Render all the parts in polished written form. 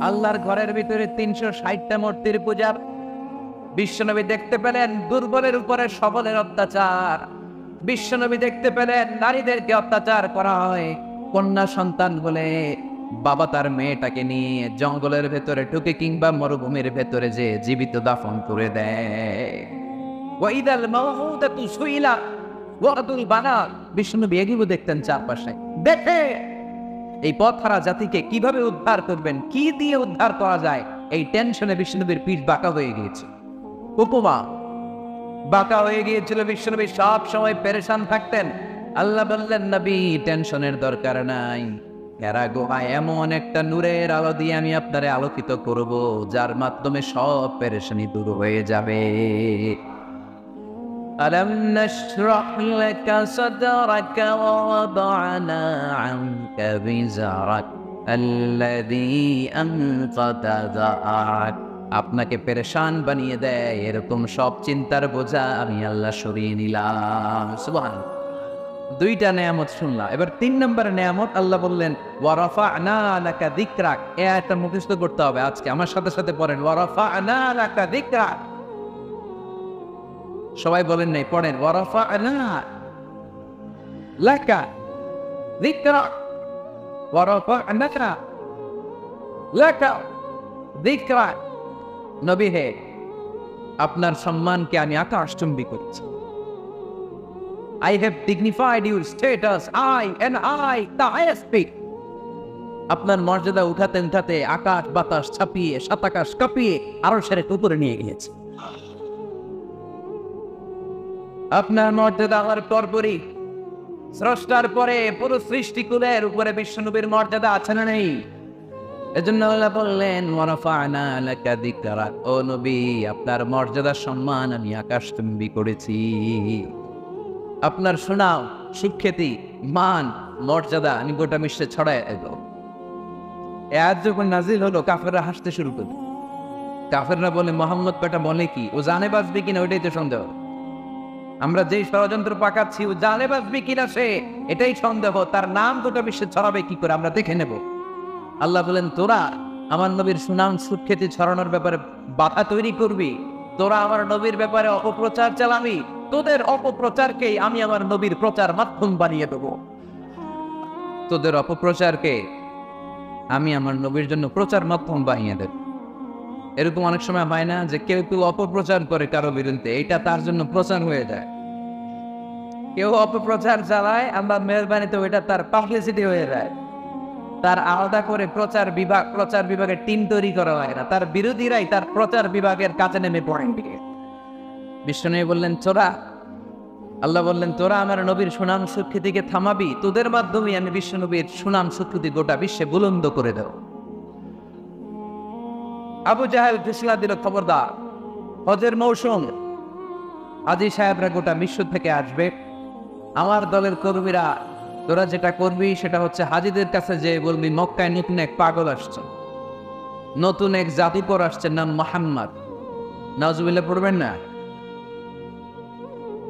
আল্লাহর ঘরের ভিতরে 360টা মূর্তির পূজা। বিশ্বনবী দেখতে পেলেন দুর্বলের উপরে সবলের অত্যাচার। বিশ্বনবী দেখতে পেলেন নারীদেরকে অত্যাচার করা হয়। কন্যা সন্তান বলে বাবা তার মেয়েটাকে নিয়ে জঙ্গলের ভেতরে ঢুকে কিংবা মরুভূমির ভেতরে যে জীবিত দাফন করে দেয়। ওয়াইদাল মাউউদাতু সুইলা ওয়াদুল বানাত। বিশ্বনবী এগুলো দেখতেন চারপাশে। দেখে এই পথহারা জাতিকে কিভাবে উদ্ধার করবেন, কি দিয়ে উদ্ধার করা যায়, এই টেনশনে বিশ্বনবীর পিঠ বাঁকা হয়ে গিয়েছে। উপমা বাঁকা হয়ে গিয়েছিল। বিশ্বনবী সব সময় পেরেশান থাকতেন। আল্লাহ বললেন, নবী টেনশনের দরকার নাই। এরা গুহায় এমন একটা নূরের আলো দিয়ে আমি আপনারে আলোকিত করব, যার মাধ্যমে সব পেরেশানি দূর হয়ে যাবে। ألم نشرح لك صدرك ووضعنا عنك وزرك الذي أنقض ظهرك। আপনাকে পেরেশান বানিয়ে দেয় এরকম সব চিন্তার বোঝা আমি আল্লাহ সরিয়ে নিলাম। সুবহানাল্লাহ। দুইটা নেয়ামত শুনলাম। এবার 3 নম্বর নেয়ামত আল্লাহ বললেন ওয়ারাফা'না লাকা যিকরাক। এই আয়াতটা মুখস্থ করতে হবে আজকে। আমার সাথে সাথে পড়েন ওয়ারাফা'না লাকা যিকরাক। সবাই বলেন নাই, পড়েন ওয়ারাফা'না লাকা যিকরাক ওয়ারাফা'না লাকা যিকরাক। নবী হে, আপনার সম্মানকে আমি আকাশচুম্বী করেছি। I have dignified your status, I the highest peak. আপনার মর্যাদা উঠাতে উঠাতে আকাশ বাতাস ছাপিয়ে সাতাকাশ কাঁপিয়ে আরশের উপরে নিয়ে গিয়েছে। আপনার মর্যাদা আমার পরপরই স্রষ্টার পরে পুরো সৃষ্টিকুলের উপরে বিশ্বনবীর মর্যাদা আছে না নেই? এজন্য আল্লাহ বললেন ওয়ারাফা'না লাকা যিকরাক। ও নবী, আপনার মর্যাদা সম্মান আমি আকাশচুম্বী করেছি। আপনার সুনাম সুখ্যাতি মান মর্যাদা আমি গোটা বিশ্বে ছড়ায় এলো। এ আয়াত যখন নাজিল হলো কাফেররা হাসতে শুরু করলো। কাফেররা বলে, মোহাম্মদ বেটা বলে কি, ও জানে বাঁচবে কিনা ওইটাই তো সন্দেহ। আমরা যেই ষড়যন্ত্র পাকাচ্ছি ও জানে বাঁচবে কিনা সে এটাই সন্দেহ। তার নাম গোটা বিশ্বে ছড়াবে কি করে আমরা দেখে নেব। আল্লাহ বলেন, তোরা আমার নবীর সুনাম সুখ্যাতি ছড়ানোর ব্যাপারে বাধা তৈরি করবি, তোরা আমার নবীর ব্যাপারে অপপ্রচার চালাবি, তোদের অপপ্রচারকেই আমি আমার নবীর প্রচার মাধ্যম বানিয়ে দেব। তোদের অপপ্রচারকে আমি আমার নবীর জন্য প্রচার মাধ্যম বানিয়ে দেব। এরকম অনেক সময় হয় না যে কেউ কেউ অপপ্রচার করে কারো বিরুদ্ধে, এটা তার জন্য প্রচার হয়ে যায়। কেউ অপপ্রচার চালায়, আমরা মেহরবানিতে ওইটা তার পাবলিসিটি হয়ে যায়। তার আলাদা করে প্রচার বিভাগের টিম তৈরি করা হয় না, তার বিরোধীরাই তার প্রচার বিভাগের কাজে নেমে পড়েন। বিশ্বনবী বললেন তোরা, আল্লাহ বললেন তোরা আমার নবীর সুনাম সুখ্যাতিকে থামাবি, তোদের মাধ্যমে আমি বিশ্বনবীর সুনাম সুখ্যাতি গোটা বিশ্বে বুলন্দ করে দেব। আবু জাহেল ফিসলা দিল, খবরদার, হজের মৌসুম, হাজী সাহেবরা গোটা বিশ্ব থেকে আসবে। আমার দলের কর্মীরা, তোরা যেটা করবি সেটা হচ্ছে হাজীদের কাছে যে বলবি মক্কায় নতুন এক পাগল আসছে, নতুন এক জাতিকর আসছে, নাম মুহাম্মদ। নাউজুবিল্লাহ পড়বেন না।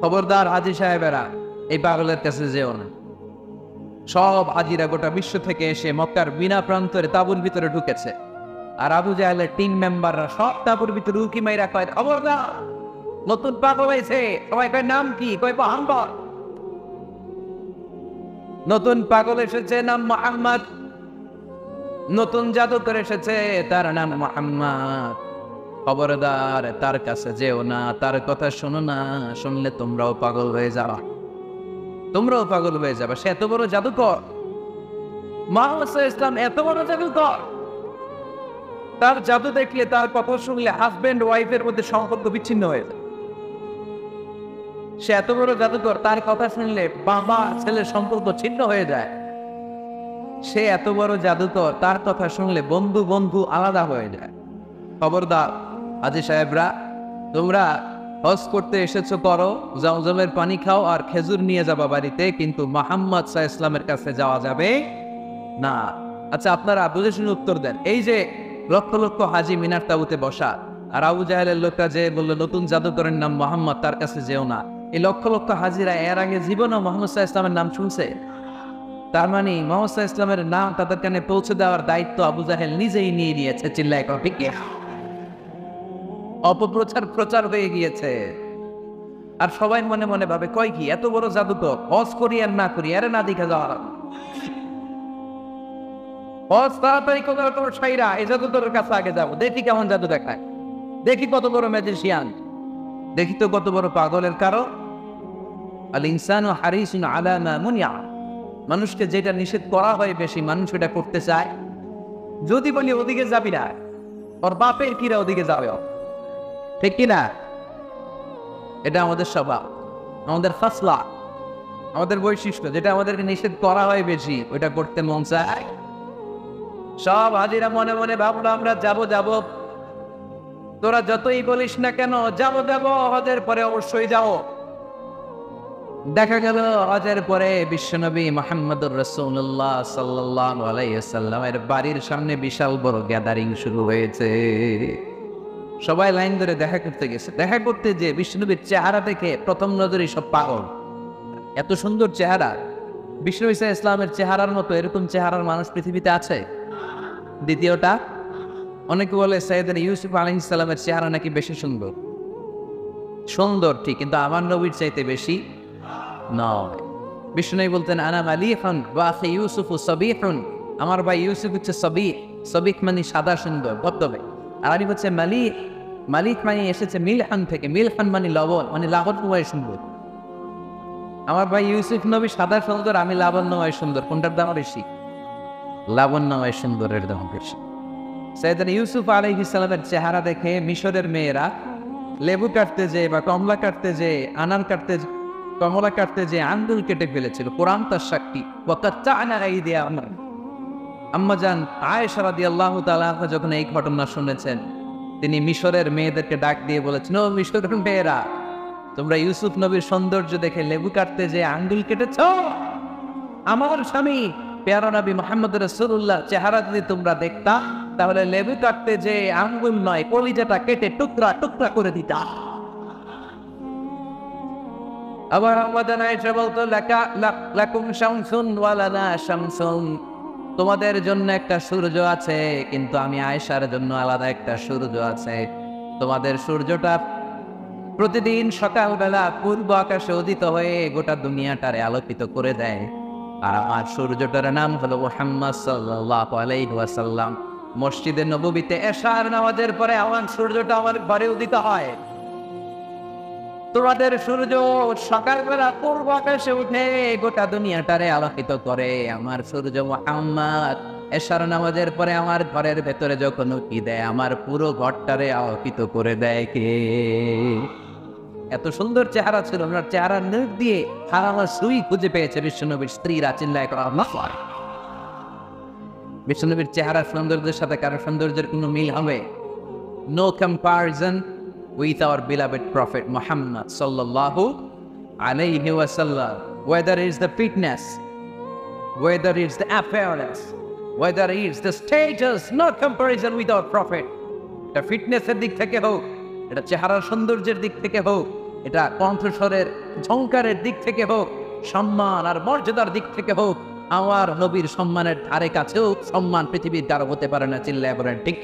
খবরদার হাজী সাহেবেরা, এই পাগলের কাছে যেও না। সব হাজীরা গোটা বিশ্ব থেকে এসে মক্কার বিনা প্রান্তরে তাঁবুর ভিতরে ঢুকেছে। আর আবু জাহেলের টিম মেম্বাররা সব তাঁবুর ভিতরে উকি মাইরা কয়, খবরদার, নতুন পাগল হয়েছে। সবাই কয় নাম কি? কয় মুহাম্মদ। নতুন পাগল এসেছে, নাম মুহাম্মদ। নতুন জাদুকর এসেছে, তার নাম মুহাম্মদ। খবরদার, তার কাছে যেও না, তার কথা শোনো না, শুনলে তোমরাও পাগল হয়ে যাবা, তোমরাও পাগল হয়ে যাবে। সে এত বড় জাদুকর, মুহাম্মদ সাল্লাল্লাহু আলাইহি ওয়াসাল্লাম এত বড় জাদুকর। তার জাদু দেখলে, তার কথা শুনলে হাজবেন্ড ওয়াইফের মধ্যে সম্পর্ক বিচ্ছিন্ন হয়ে যায়। সে এত বড় জাদুকর, তার কথা শুনলে বাবা ছেলের সম্পর্ক ছিন্ন হয়ে যায়। সে এত বড় জাদুকর, তার কথা শুনলে বন্ধু বন্ধু আলাদা হয়ে যায়। খবরদার হাজী সাহেবরা, তোমরা হজ করতে এসেছো করো, জমজমের পানি খাও আর খেজুর নিয়ে যাবা বাড়িতে, কিন্তু মুহাম্মদ সাল্লাল্লাহু আলাইহি ওয়াসাল্লামের কাছে যাওয়া যাবে না। আচ্ছা, আপনারা বুঝে শুনে উত্তর দেন। এই যে লক্ষ লক্ষ হাজী মিনার তাঁবুতে বসা, আর আবু জাহেলের লোকটা যে বললো নতুন জাদুকরের নাম মুহাম্মদ, তার কাছে যেও না, এই লক্ষ লক্ষ হাজিরা এর আগে জীবনও মুহাম্মদ সাল্লাল্লাহু আলাইহি ওয়াসাল্লামের নাম শুনছে? তার মানে মুহাম্মদ ইসলামের নাম তাদের কানে পৌঁছে দেওয়ার দায়িত্ব আবু জাহেল নিজেই নিয়ে নিয়েছে। চিল্লায় কর ঠিক কি? অপপ্রচার প্রচার হয়ে গিয়েছে। আর সবাই মনে মনে ভাবে কয় কি এত বড় জাদুকর, হজ করি আর না করি আরে না দেখে যাওয়া হজ তাড়াতাড়ি কোথাও সাইরা এই জাদুকরের কাছে আগে যাবো, দেখি কেমন জাদু দেখায়, দেখি কত বড় ম্যাজিশিয়ান, দেখি তো কত বড় পাগলের কারণ। আল ইনসানু হারিসুন আলা মা মুনিয়া, মানুষকে যেটা নিষেধ করা হয় বেশি মানুষ এটা করতে চায়। যদি বলি ওদিকে যাবি না, ওর বাপের কিরা ওদিকে যাবে, ঠিক কিনা? এটা আমাদের স্বভাব, আমাদের ফাসলা, আমাদের বৈশিষ্ট্য। যেটা আমাদেরকে নিষেধ করা হয় বেশি ওইটা করতে মন চায়। সব হাজিরা মনে মনে ভাবলো আমরা যাব, তোরা যতই বলিস না কেন যাব, হজের পরে অবশ্যই যাও। দেখা গেল হজের পরে বিশ্বনবী মুহাম্মদুর রাসূলুল্লাহ সাল্লাল্লাহু আলাইহি ওয়াসাল্লামের বাড়ির সামনে বিশাল বড় গ্যাদারিং শুরু হয়েছে। সবাই লাইন ধরে দেখা করতে গেছে। দেখা করতে যে বিশ্বনবীর চেহারা দেখে প্রথম নজরেই সব পাগল। এত সুন্দর চেহারা, বিশ্বনবী সাল্লাল্লাহু আলাইহি ওয়াসাল্লামের চেহারার মতো এরকম চেহারার মানুষ পৃথিবীতে আছে? দ্বিতীয়টা, অনেকে বলে সাইয়েদনা ইউসুফ আলাইহিস সালামের চেহারা নাকি বেশি সুন্দর। সুন্দর ঠিক, কিন্তু আমার নবীর চাইতে বেশি নয়। বিষ্ণু বলতেন আনা মালিহুন ওয়া আখি ইউসুফু সাবিহুন, আমার ভাই ইউসুফ হচ্ছে সাবিহ। সাবিহ মানে সাদা সুন্দর ধবধবে, আর আমি হচ্ছে মালিক। মালিক মানে এসেছে মিলহান থেকে, মিলহান মানে লবণ, মানে লাবণ্যময় সুন্দর। আমার ভাই ইউসুফ নবী সাদা সুন্দর, আমি লাবণ্যময় সুন্দর। কোনটার দাম বেশি? লাবণ্যময় সুন্দরের দাম বেশি। সাইয়েদনা ইউসুফ আলাইহিস সালামের চেহারা দেখে মিশরের মেয়েরা লেবু কাটতে যে বা কমলা কাটতে যে, আনার কাটতে, কমলা কাটতে যে আঙ্গুল কেটে ফেলেছিল। কোরআন তার সাক্ষী। ওয়াকাত্তা'না আইদিয়াহুম। আম্মাজান আয়েশা রাদিয়াল্লাহু তাআলা যখন এই ঘটনা শুনেছেন, তিনি মিশরের মেয়েদেরকে ডাক দিয়ে বলেছেন, ও মিশরের মেয়েরা, তোমরা ইউসুফ নবীর সৌন্দর্য দেখে লেবু কাটতে যে আঙ্গুল কেটেছ, আমার স্বামী প্যারা নবী মুহাম্মদ রাসূলুল্লাহ চেহারা যদি তোমরা দেখতা, তাহলে লেবু কাটতে যে আঙ্গুল নয়, কলিজাটা কেটে টুকরা টুকরা করে দিতা। আবার আমাদের আয়েশা বলতো লাকুম শামসুন ওয়া লানা শামসুন, তোমাদের জন্য একটা সূর্য আছে, কিন্তু আমি আয়েশার জন্য আলাদা একটা সূর্য আছে। তোমাদের সূর্যটা প্রতিদিন সকালবেলা পূর্ব আকাশে উদিত হয়ে গোটা দুনিয়াটারে আলোকিত করে দেয়, আর আমার সূর্যটার নাম হলো মুহাম্মদ সাল্লাল্লাহু আলাইহি ওয়াসাল্লাম। মসজিদে নববীতে এশার নামাজের পরে আমার সূর্যটা আমার ঘরে উদিত হয়। তোমাদের সূর্য সকালবেলা পূর্ব আকাশে উঠে গোটা দুনিয়াটারে আলোকিত করে, আমার সূর্য মুহাম্মদ এশার নামাজের পরে আমার ঘরের ভেতরে যখন উকি দেয়, আমার পুরো ঘরটারে আলোকিত করে দেয় কে? এত সুন্দর চেহারা ছিল। ওনার চেহারার নিক দিয়ে হারানো সুই খুঁজে পেয়েছে বিশ্বনবীর স্ত্রীরা। চিল্লায় করা আল্লাহ। বিশ্বনবীর চেহারার সৌন্দর্যের সাথে কারো সৌন্দর্যের কোনো মিল হবে? No comparison with our beloved Prophet Muhammad sallallahu alayhi wa sallam. Whether it's the fitness, whether it's the appearance, whether it's the status, no comparison with our Prophet. এটা ফিটনেসের দিক থেকে হোক, এটা চেহারার সৌন্দর্যের দিক থেকে হোক, এটা কণ্ঠস্বরের ঝংকারের দিক থেকে হোক, সম্মান আর মর্যাদার দিক থেকে হোক, আমার নবীর সম্মানের ধারে কাছেও সম্মান পৃথিবীর কারো হতে পারে না। চিল্লায় বলেন ঠিক।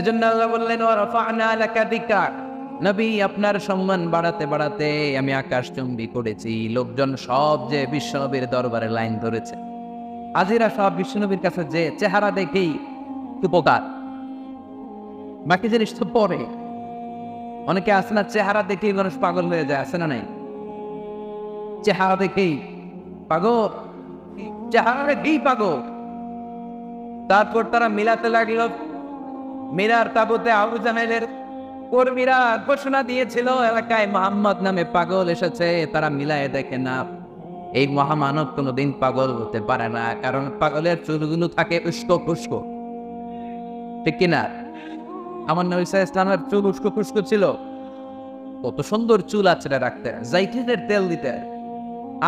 এজন্য আল্লাহ বললেন ওয়ারাফা'না লাকা যিকরাক, নবী আপনার সম্মান বাড়াতে বাড়াতে আমি আকাশচুম্বী করেছি। লোকজন সব যে বিশ্বনবীর দরবারে লাইন ধরেছে। আজিরা সব বিশ্বনবীর কাছে যে চেহারা দেখেই উপকার, বাকি জিনিস তো পরে। অনেকে আছে না, চেহারা দেখেই মানুষ পাগল হয়ে যায়, আছে না নাই? চেহারা দেখেই পাগল, চেহারা দেখেই পাগল। তারপর তারা মিলাতে লাগলো। মিরার তাবুতে আবু জাহেলের কর্মীরা ঘোষণা দিয়েছিল এলাকায় মুহাম্মদ নামে পাগল এসেছে। তারা মিলায় দেখে না, এই মহামানব কোনোদিন পাগল হতে পারে না, কারণ পাগলের চুলগুলো থাকে উস্কো খুস্কো, ঠিক কিনা? আমার নবী সাল্লাল্লাহু আলাইহি ওয়াসাল্লামের চুল উস্কো খুস্কো ছিল। কত সুন্দর চুল আছে রাখতেন, জাইতুনের তেল দিতেন,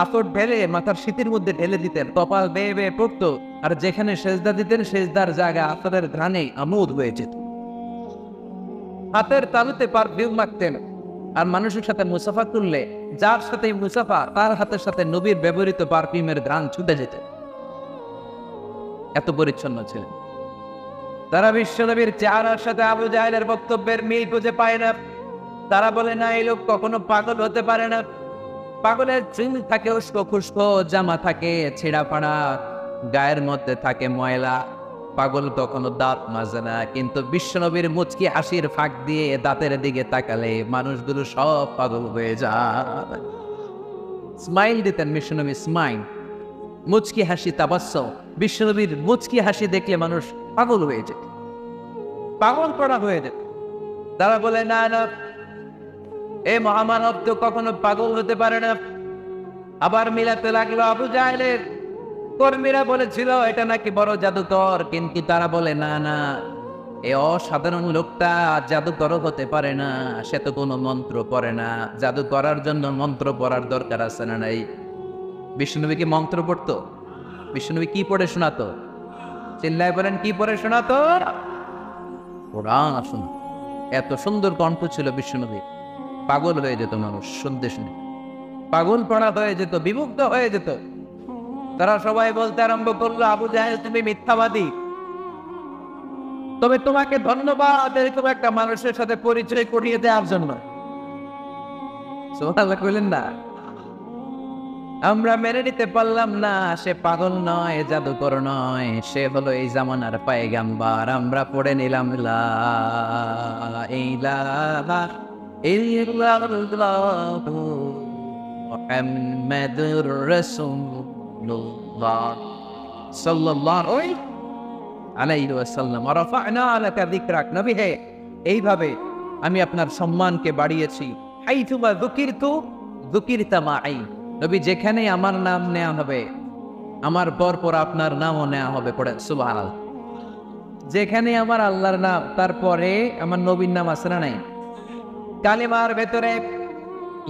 আতর ঢেলে মাথার শীতের মধ্যে ঢেলে দিতেন, কপাল বেয়ে বেয়ে পড়তো, আর যেখানে সেজদা দিতেন সেজদার জায়গা আতরের ঘ্রাণে আমোদ হয়ে যেত। হাতের তালুতে পারফিউম মাখতেন, আর মানুষের সাথে মুসাফা করলে যার সাথে মুসাফা তার হাতের সাথে নবীর ব্যবহৃত পারফিউমের ঘ্রাণ ছুটে যেত। এত পরিচ্ছন্ন ছিলেন তারা। বিশ্বনবীর চেহারার সাথে আবু জাহেলের বক্তব্যের মিল খুঁজে পায় না। তারা বলে না, এই লোক কখনো পাগল হতে পারে না। পাগলের চুল থাকে উস্কো খুস্কো, জামা থাকে ছেঁড়া ফাড়া, গায়ের মধ্যে থাকে ময়লা। পাগল কখনো দাঁত মাজে না। কিন্তু বিশ্বনবীর মুচকি হাসির ফাঁক দিয়ে দাঁতের দিকে তাকালে মানুষগুলো সব পাগল হয়ে যায়। স্মাইল দিতেন বিশ্বনবী, স্মাইল, মুচকি হাসি, তাবাসসুম। বিশ্বনবীর মুচকি হাসি দেখলে মানুষ পাগল হয়ে যেত, পাগল করা হয়ে যেত। তারা বলে না না, এই মহামানব তো কখনো পাগল হতে পারে না। আবার মিলাতে লাগলো আবু জাহেলের কর্মীরা বলেছিল এটা নাকি বড় জাদুকর, কিন্তু তারা বলে না না, এ অসাধারণ লোকটা জাদুকর হতে পারে না, সে তো কোনো মন্ত্র পড়ে না। জাদু করার জন্য মন্ত্র পড়ার দরকার আছে না নাই? বিষ্ণুনবী কি মন্ত্র পড়তো? বিষ্ণুনবী কি পড়ে শোনাতো? চিল্লায় বলেন, কি পড়ে শোনাতো? কোরআন শোনা। এত সুন্দর কণ্ঠ ছিল বিষ্ণুনবী, পাগল হয়ে যেত মানুষ শুনতে শুনে, পাগল পড়া হয়ে যেত, বিমুগ্ধ হয়ে যেত। তারা সবাই বলতে আরম্ভ করলো, আবু জাহেল তুমি মিথ্যাবাদী, তবে তোমাকে ধন্যবাদ এরকম একটা মানুষের সাথে পরিচয় করিয়ে দেওয়ার জন্য। সুবহানাল্লাহ কইলেন না? আমরা মেনে নিতে পারলাম না সে পাগল নয়, জাদুকর নয়, সে হলো এই জামানার পয়গাম্বার। আমরা পড়ে নিলাম লা ইলাহা ইল্লাল্লাহু মুহাম্মাদুর রাসূলুল্লাহ সাল্লাল্লাহু আলাইহি ওয়াসাল্লাম। ওয়া রাফা'না লাকা যিকরাক। নবী হে, এইভাবে আমি আপনার সম্মানকে বাড়িয়েছি। হাইথুমা যুকিরতু যুকিরতা মাই। নবী, যেখানে আমার নাম নেওয়া হবে আমার পর আপনার নামও নেওয়া হবে। পড়ে সুবহানাল্লাহ। যেখানে আমার আল্লাহর নাম, তারপরে আমার নবীর নাম আছে না নাই? কালিমার ভেতরে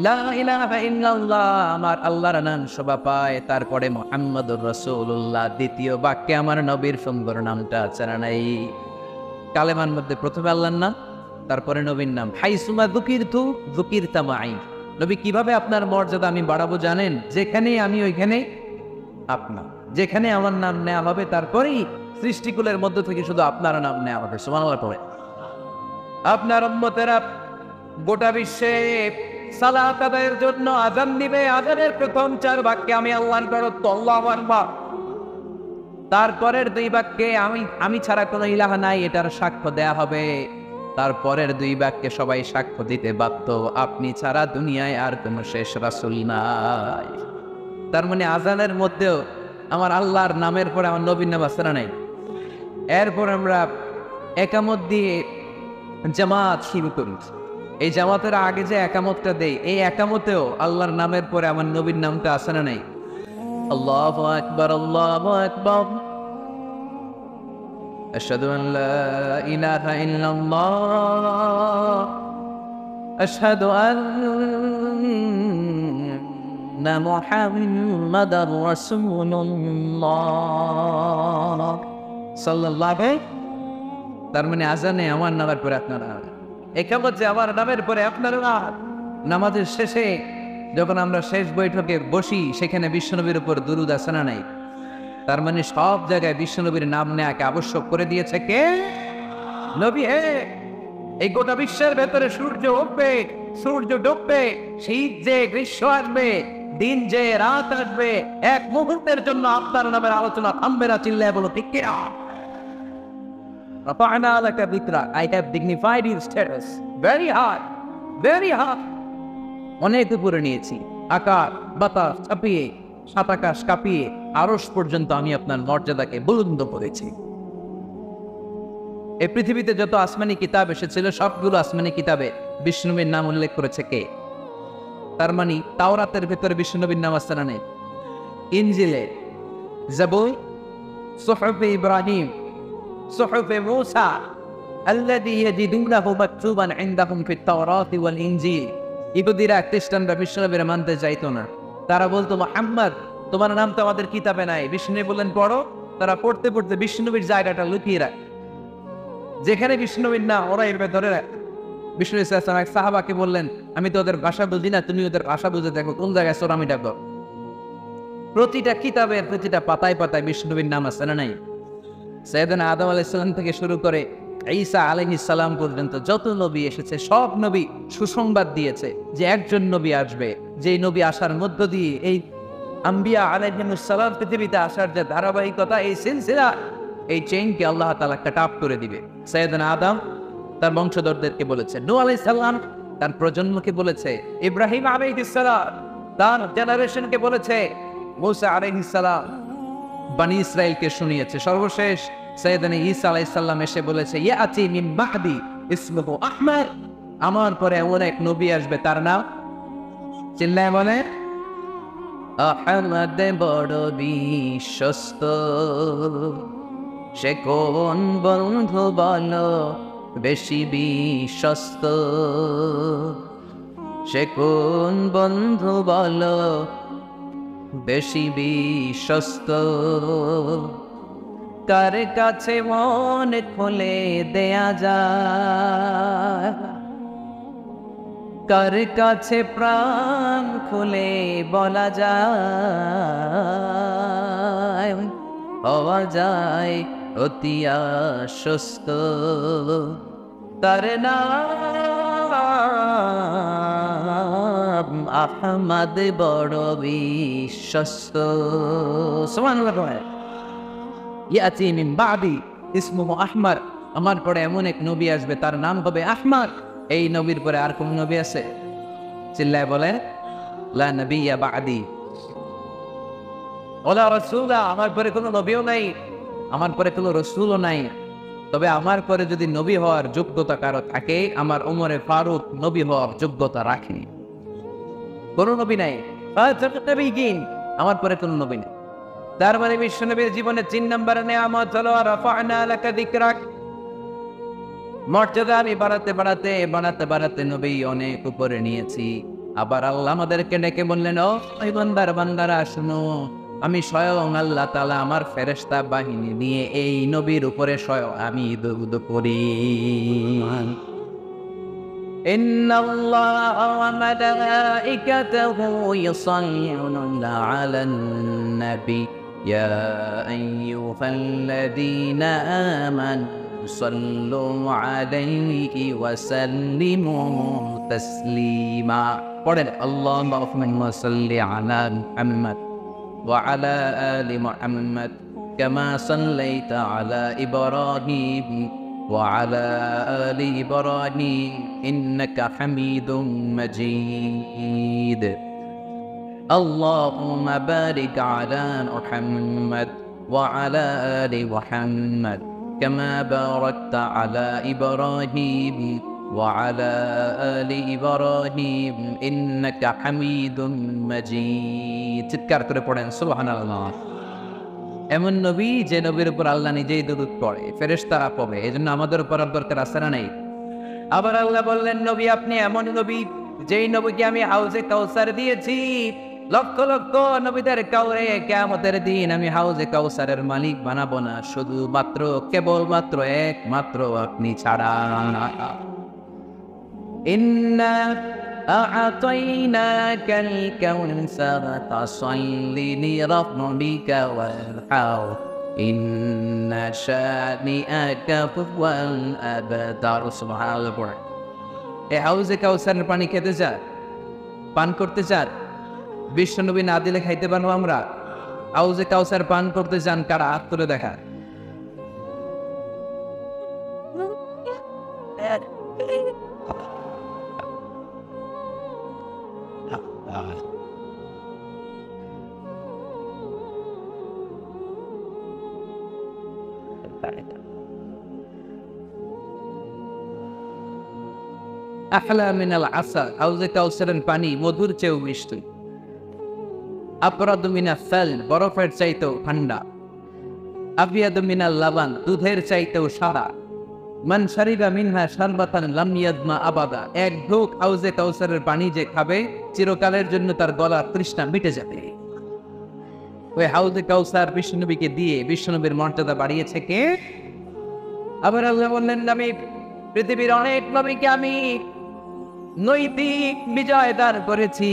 লা ইলাহা ইল্লাল্লাহ আমার আল্লাহর নাম শোভা পায়, তারপরে মুহাম্মাদুর রাসূলুল্লাহ দ্বিতীয় বাক্যে আমার নবীর সুন্দর নামটা আছে না নাই? কালেমার মধ্যে প্রথমে আল্লাহর নাম, তারপরে নবীর নাম। হাইসুমা যুকিরতু যুকিরতা মাই। নবী, কিভাবে আপনার মর্যাদা আমি বাড়াবো জানেন? যেখানে আমি ওইখানে আপনার, যেখানে আমার নাম নেওয়া হবে তারপরেই সৃষ্টিকুলের মধ্য থেকে শুধু আপনার নাম নেওয়া হবে। সুবহানাল্লাহ পড়ে। আপনার উম্মতেরা গোটা বিশ্বে সালাত আদায়ের জন্য আযান দিবে। আযানের প্রথম 4 বাক্যে আমি আল্লাহর দরদ আল্লাহু আকবার, তারপরের 2 বাক্যে আমি ছাড়া কোনো ইলাহা নাই এটার সাক্ষ্য দেয়া হবে। তারপরের 2 বাক্যে সবাই সাক্ষ্য দিতে বাধ্য, আপনি ছাড়া দুনিয়ায় আর কোনো শেষ রাসূল নাই। তার মানে আযানের মধ্যেও আমার আল্লাহর নামের পরে আমার নবীর নাম আছে না নাই? এরপর আমরা একামত দিয়ে জামাত শুরু করি। এই জামাতের আগে যে একামতটা দেই, এই একামতেও আল্লাহর নামের পরে আমার নবীর নামটা আছে না নাই? আল্লাহু আকবার, আল্লাহু আকবার, আশহাদু আন লা ইলাহা ইল্লাল্লাহ, আশহাদু আন্না মুহাম্মাদার রাসূলুল্লাহ সাল্লাল্লাহু। তার মানে আজানে আমার নামের পরে আপনারা, একামত যে আমার নামের পরে আপনারা। নামাজের শেষে যখন আমরা শেষ বৈঠকে বসি, সেখানে বিশ্বনবীর উপর দুরূদ আছে না নাই? তার মানে সব জায়গায় বিশ্বনবীর নাম নেয়াকে আবশ্যক করে দিয়েছে কে? নবী হে। এই গোটা বিশ্বের ভেতরে সূর্য উঠবে, সূর্য ডুববে, শীত যে গ্রীষ্ম আসবে, দিন যে রাত আসবে, এক মুহূর্তের জন্য আপনার নামের আলোচনা থামবে না। চিল্লায় বলো ঠিক কিনা? রাফা'না লাকা যিকরাক, I have dignified your status very high, very high। অনেক উপরে নিয়েছি, আকাশ বাতাস ছাপিয়ে, সাত আকাশ কাঁপিয়ে আরশ পর্যন্ত আমি আপনার মর্যাদাকে বুলন্দ করেছি। এই পৃথিবীতে যত আসমানি কিতাব এসেছিল সবগুলো আসমানি কিতাবে বিষ্ণুবীর নাম উল্লেখ করেছে কে? তার মানে তাওরাতের ভেতরে বিষ্ণুবীর নাম আছে না নেই? ইনজিলে, জাবুর, সুহফে ইব্রাহিম, সুহফে মূসা আল্লাযী ইয়াজিদুনাহু মাকতুবান ইনদাহুম ফিত তাওরাতি ওয়াল ইনজিল। ইহুদিরা খ্রিস্টানরা বিষ্ণুবীর মানতে চাইতো না। তারা বলতো, মুহাম্মদ তোমার নাম তো আমাদের কিতাবে নাই। বিষ্ণু বললেন পড়ো। তারা পড়তে পড়তে বিষ্ণুবীর জায়গাটা লুকিয়ে রাখে। যেখানে বিষ্ণুবীর নাম ওরা এর ধরে রাখে। বিষ্ণু ইসলাম এক সাহাবাকে বললেন, আমি তো ওদের ভাষা বুঝি না, তুমি ওদের ভাষা বুঝে দেখো কোন জায়গায় সোরামি ডাকো। প্রতিটা কিতাবের প্রতিটা পাতায় পাতায় বিষ্ণুনবীর নাম আছে না নাই? সাইয়েদনা আদম আলাইহিস সালাম থেকে শুরু করে ঈসা আলাইহিস সালাম পর্যন্ত যত নবী এসেছে সব নবী সুসংবাদ দিয়েছে যে একজন নবী আসবে, যেই নবী আসার মধ্য দিয়ে এই আম্বিয়া আলাইহিস সালাম পৃথিবীতে আসার যে ধারাবাহিকতা, এই সিলসিলা, এই চেইনকে আল্লাহ তাআলা কাট অফ করে দিবে। সাইয়েদনা আদম তার বংশধরদেরকে বলেছে, নূহ আলাইহিস সালাম তার প্রজন্মকে বলেছে, ইব্রাহিম আলাইহিস সালাম তার জেনারেশনকে বলেছে, মুসা আলাইহিস সালাম বনি ইসরাইলকে শুনিয়েছে। সর্বশেষ সাইয়েদনা ঈসা আলাইহিস সালাম এসে বলেছে, ইয়াতি মিন বাদি ইসমুহু আহমদ, আমার পরে এমন এক নবী আসবে তার নাম, চিল্লায় বলে, আহমদ বড় বিশ্বস্ত, সে কোন বন্ধু বলো বেশি বিশ্বস্ত, সে কোন বন্ধু বলো বেশি বিশ্বস্ত, কার কাছে মন খুলে দেয়া যায়, কার কাছে প্রাণ খুলে বলা যায়, হওয়া যায় অতি আশ্বস্ত, তার নাম আহমদ বড় বিশ্বস্ত। সুবহানাল্লাহ। ইয়াতি মিন বাদি ইসমুহু আহমদ, আমার পরে এমন এক নবী আসবে তার নাম হবে আহমদ। এই নবীর পরে আর কোন নবী আছে? চিল্লায় বলে, লা নবিয়্যা বাদি ওয়ালা রাসূলা, আমার পরে কোনো নবীও নাই, আমার পরে কোনো রাসূলও নাই। তবে আমার পরে যদি নবী হওয়ার যোগ্যতা কারো থাকে, আমার ওমরে ফারুক নবী হওয়ার যোগ্যতা রাখেনি। কোন নবী নাই, আমার পরে কোন নবী নেই। তার মানে বিশ্বনবীর জীবনে 3 নম্বর নিয়ামত হলো রাফা'না লাকা যিকরাক, মর্যাদা আমি বাড়াতে নবী অনেক উপরে নিয়েছি। আবার আল্লাহ আমাদেরকে ডেকে বললেন, ও বান্দারা শুনো, আমি স্বয়ং আল্লাহ তাআলা আমার ফেরেশতা বাহিনী নিয়ে এই নবীর উপরে স্বয়ং আমি দুরূদ করি। ইন্নাল্লাহা ওয়া মালাইকাতাহু ইউসাল্লুনা আলান নবী ইয়া আইয়ুহাল্লাযীনা আমানু সাল্লু আলাইহি ওয়া সাল্লিমু তাসলিমা। পড়েন, আল্লাহুম্মা সাল্লি আলা মুহাম্মদ وعلى آل محمد كما صليت على إبراهيم وعلى آل إبراهيم إنك حميد مجيد. اللهم بارك على محمد وعلى آل محمد كما باركت على إبراهيم وعلى آل إبراهيم إنك حميد مجيد. চিৎকার করে পড়েন সুবহানাল্লাহ। এমন নবী যে নবীর উপর আল্লাহ নিজেই দুরূদ পড়ে, ফেরেশতারা পড়ে, এজন্য আমাদের উপর দরকার আছে না নাই? আবার আল্লাহ বললেন, নবী আপনি এমন নবী যেই নবীকে আমি হাউজে কাউসার দিয়েছি, লক্ষ লক্ষ নবীদের কাউরে কিয়ামতের দিন আমি হাউজে কাউসারের মালিক বানাবো না, শুধুমাত্র কেবলমাত্র একমাত্র আপনি ছাড়া। ইন্না আ'তাইনাকাল কাউসার ফাসাল্লি লিরাব্বিকা ওয়ানহার ইন্না শানিআকা হুয়াল আবতার। সুবহানাল্লাহ। এই হাউজে কাউসারের পানি খেতে চান, পান করতে চান? বিশ্বনবী না দিলে খাইতে পারবো আমরা? হাউজে কাউসার পান করতে চান কারা? হাত তুলে দেখা। আহলা মিনাল আসাল, হাউজে কাউসারের পানি মধুর চেয়েও মিষ্টি। আবরাদু মিনাস সাল, বরফের চাইতেও ঠান্ডা। আবিয়াদু মিনাল লাবান, দুধের চাইতেও সাদা। মান শারিবা মিনহা শারবাতান লাম ইয়াদমা আবাদা, এক ঢোক হাউজে কাউসারের পানি যে খাবে চিরকালের জন্য তার গলার তৃষ্ণা মিটে যাবে। ওই হাউজে কাউসার বিশ্বনবীকে দিয়ে বিশ্বনবীর মর্যাদা বাড়িয়েছে কে? আবার আল্লাহ বললেন, আমি পৃথিবীর অনেক নবীকে আমি নৈতিক বিজয় দান করেছি,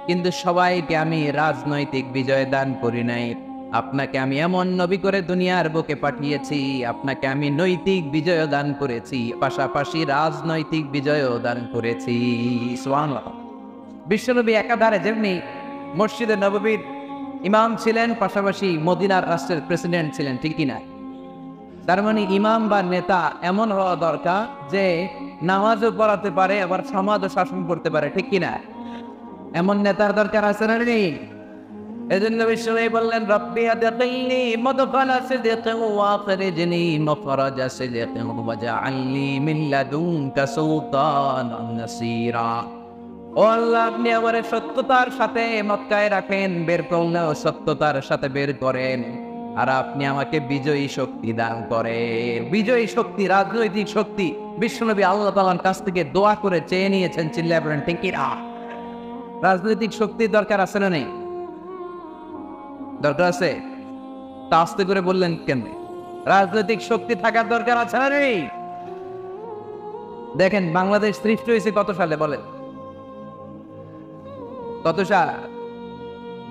কিন্তু সবাইকে আমি রাজনৈতিক বিজয় দান করি নাই। আপনাকে আমি এমন নবী করে দুনিয়ার বুকে পাঠিয়েছি, আপনাকে আমি নৈতিক বিজয় দান করেছি, পাশাপাশি রাজনৈতিক বিজয়ও দান করেছি। সুবহানাল্লাহ। বিশ্বনবী একাধারে যেমনি মসজিদে নববীর ইমাম ছিলেন, পাশাপাশি মদিনার রাষ্ট্রের প্রেসিডেন্ট ছিলেন, ঠিক কিনা? তার মানে ইমাম বা নেতা এমন হওয়া দরকার যে নামাজও পড়াতে পারে, আবার সমাজও শাসন করতে পারে, ঠিক কিনা? এমন নেতার দরকার আছে না নেই? এজন্য বিশ্বনবী বললেন, রব্বি আদখিলনি মুদখালা সিদকিন ওয়া আখরিজনি মখরাজা সিদকিন ওয়াজআলনি মিন লাদুনকা সুলতানান নাসীরা। ও আল্লাহ, আপনি আমার সত্যতার সাথে মক্কায় রাখেন, বের করলেও সত্যতার সাথে বের করেন, আর আপনি আমাকে বিজয়ী শক্তি দান করেন। বিজয়ী শক্তি, রাজনৈতিক শক্তি বিশ্বনবী আল্লাহ তাআলার কাছ থেকে দোয়া করে চেয়ে নিয়েছেন। চিল্লায়ে বলেন ঠিক কি না? রাজনৈতিক শক্তির দরকার আছে না নেই? দরকার আছে। তা আস্তে করে বললেন কেন? রাজনৈতিক শক্তি থাকার দরকার আছে না নেই? দেখেন, বাংলাদেশ সৃষ্টি হয়েছে কত সালে বলেন? কত সাল?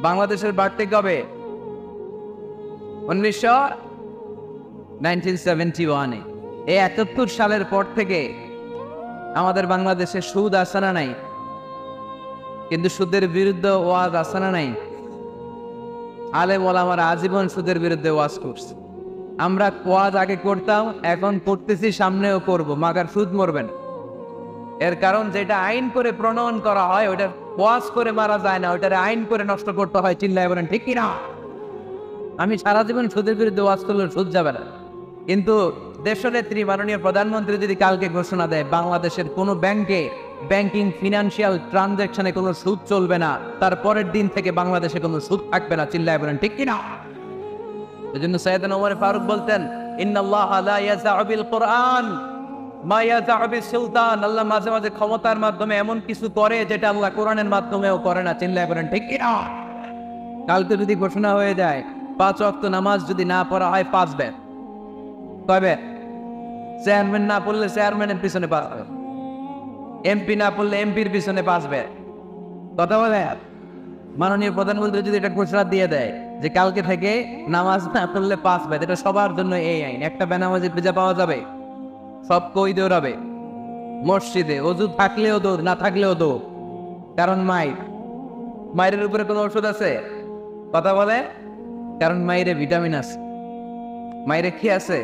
বাংলাদেশের বাড়তে কবে? 1971-এ। এই 71 সালের পর থেকে আমাদের বাংলাদেশে সুদ আছে না নাই? কিন্তু সুদের বিরুদ্ধে ওয়াজ আছে না নাই? আলেম ওলামারা আজীবন সুদের বিরুদ্ধে ওয়াজ করছে। আমরা ওয়াজ আগে করতাম, এখন করতেছি, সামনেও করব, মাগার সুদ মরবেন। এর কারণ যেটা আইন করে প্রণয়ন করা হয় ওটা ওয়াজ করে মারা যায় না, ওটারে আইন করে নষ্ট করতে হয়। চিল্লায় বলেন ঠিক কিনা? আমি সারা জীবন সুদের বিরুদ্ধে ওয়াজ করলে সুদ যাবে না, কিন্তু দেশনেত্রী মাননীয় প্রধানমন্ত্রী যদি কালকে ঘোষণা দেয় বাংলাদেশের কোনো ব্যাংকে ব্যাংকিং ফিনান্সিয়াল ট্রানজাকশনে কোনো সুদ চলবে না, তার পরের দিন থেকে বাংলাদেশে কোনো সুদ থাকবে না। চিল্লায় বলেন ঠিক কিনা? এজন্য সাইয়েদনা ওমর ফারুক বলতেন, ইন্নাল্লাহা লা ইয়াযাউ বিল কুরআন মা ইয়াযাউ বিস সুলতান। আল্লাহ মাঝে মাঝে ক্ষমতার মাধ্যমে এমন কিছু করে যেটা আল্লাহ কোরআনের মাধ্যমেও করে না। চিল্লায় বলেন ঠিক কিনা? কালকে যদি ঘোষণা হয়ে যায় 5 ওয়াক্ত নামাজ যদি না পড়া হয় 5 বের, তবে চেয়ারম্যান না পড়লে চেয়ারম্যানের পিছনে 5 বের, এমপি না পড়লে এমপির পিছনে 5 বের। কথা বলে মাননীয় প্রধানমন্ত্রী যদি এটা ঘোষণা দিয়ে দেয় যে কালকে থেকে নামাজ না পড়লে 5 বের, এটা সবার জন্য এই আইন। একটা বেনামাজির ভেজা পাওয়া যাবে, সব কই দৌড়াবে মসজিদে, অজু থাকলেও দৌড়, না থাকলেও দৌড়। কারণ মায়ের উপরে কোনো ওষুধ আছে? কথা বলে, কারণ মায়ের ভিটামিন আছে, মায়ের কি আছে?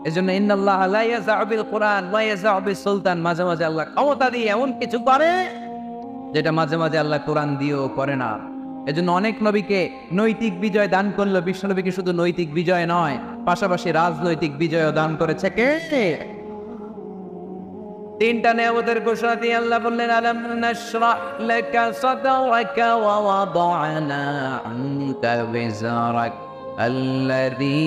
এজন্য ইন্নাল্লাহা লা ইয়াযাউ বিল কুরআন ওয়া ইয়াযাউ বিস সুলতান। মাঝে মাঝে আল্লাহ ক্ষমতা দিয়ে এমন কিছু করে যেটা মাঝে মাঝে আল্লাহ কোরআন দিয়েও করে না। এজন্য অনেক নবীকে নৈতিক বিজয় দান করলো, বিশ্বনবীকে শুধু নৈতিক বিজয় নয়, পাশাপাশি রাজনৈতিক বিজয়ও দান করেছে। কে? 3টা নিয়ামতের ঘোষণা দিয়ে আল্লাহ বললেন, আলাম নাশরাহ লাকা সাদরাকা ওয়া ওয়াদা'না আনকা বিজরাক আল্লাযী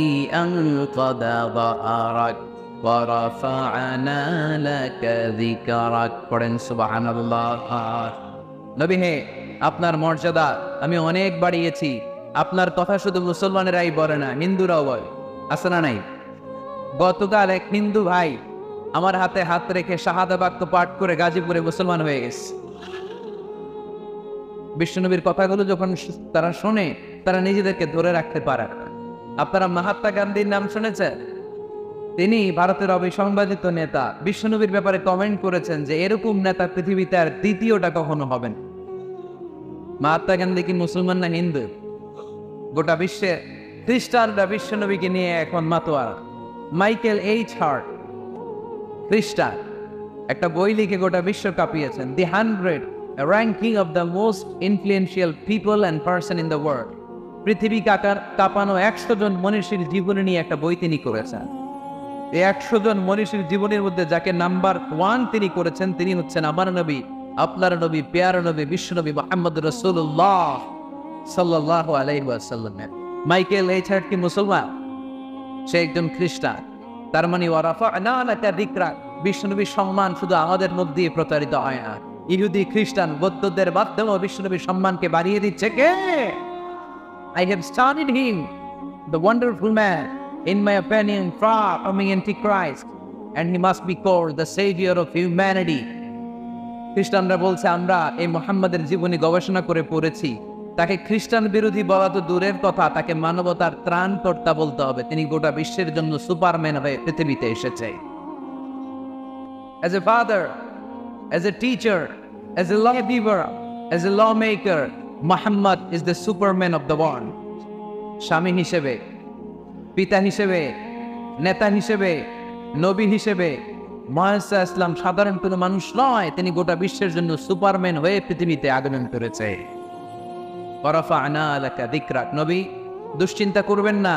আনকাযা যাহরাক ওয়া রাফা'না লাকা যিকরাক। পড়েন সুবহানাল্লাহ। নবী হে, আপনার মর্যাদা আমি অনেক বাড়িয়েছি। আপনার কথা শুধু মুসলমানেরাই বলে না, হিন্দুরাও বলে, আছে না নাই? গতকাল এক হিন্দু ভাই আমার হাতে হাত রেখে শাহাদা বাক্য পাঠ করে গাজীপুরে মুসলমান হয়ে গেছে। বিশ্বনবীর কথাগুলো যখন তারা শোনে, তারা নিজেদেরকে ধরে রাখতে পারে না। আপনারা মহাত্মা গান্ধীর নাম শুনেছেন? তিনি ভারতের অবিসংবাদিত নেতা। বিশ্বনবীর ব্যাপারে কমেন্ট করেছেন যে এরকম নেতা পৃথিবীতে আর দ্বিতীয়টা কখনো হবে না। মহাত্মা গান্ধী কি মুসলমান না হিন্দু? গোটা বিশ্বে খ্রিস্টানরা বিশ্বনবীকে নিয়ে এখন মাতোয়ারা। মাইকেল এইচ হার্ট খ্রিস্টান, একটা বই লিখে গোটা বিশ্ব কাঁপিয়েছেন, দি 100 ranking of the most influential people and person in the world. পৃথিবী কাঁপানো 100 জন মনীষীর জীবনী নিয়ে একটা বই তিনি করেছেন। এই 100 জন মনীষীর জীবনের মধ্যে যাকে নাম্বার 1 তিনি করেছেন, তিনি হচ্ছেন আমার নবী, আপনার নবী, প্যারা নবী, বিশ্বনবী মুহাম্মদ রাসূলুল্লাহ সাল্লাল্লাহু আলাইহি ওয়াসাল্লাম। মাইকেল এইচ হার্ট কি মুসলমান? সে একজন খ্রিস্টান। তার মানে ওয়া রাফা'না লাকা যিকরাক, বিশ্বনবীর সম্মান শুধু আমাদের মধ্যেই প্রচারিত হয় না, ইহুদি খ্রিস্টান বৌদ্ধদের মাধ্যমেও বিশ্বনবীর সম্মানকে বাড়িয়ে দিচ্ছে কে? I have studied him, the wonderful man, in my opinion, far from Antichrist, and he must be called the savior of humanity. খ্রিস্টানরা বলছে আমরা এই মুহাম্মাদের জীবনী গবেষণা করে পড়েছি, তাকে খ্রিস্টান বিরোধী বলা তো দূরের কথা, তাকে মানবতার ত্রাণকর্তা বলতে হবে। তিনি গোটা বিশ্বের জন্য সুপারম্যান হয়ে পৃথিবীতে এসেছে। As a father, as a teacher, as a lawgiver, as a lawmaker, Muhammad is the superman of the world. স্বামী হিসেবে, পিতা হিসেবে, নেতা হিসেবে, নবী হিসেবে মুহাম্মদ ইসলাম সাধারণ কোনো মানুষ নয়, তিনি গোটা বিশ্বের জন্য সুপারম্যান হয়ে পৃথিবীতে আগমন করেছে। ওয়ারাফা'না লাকা যিকরাক, নবী দুশ্চিন্তা করবেন না,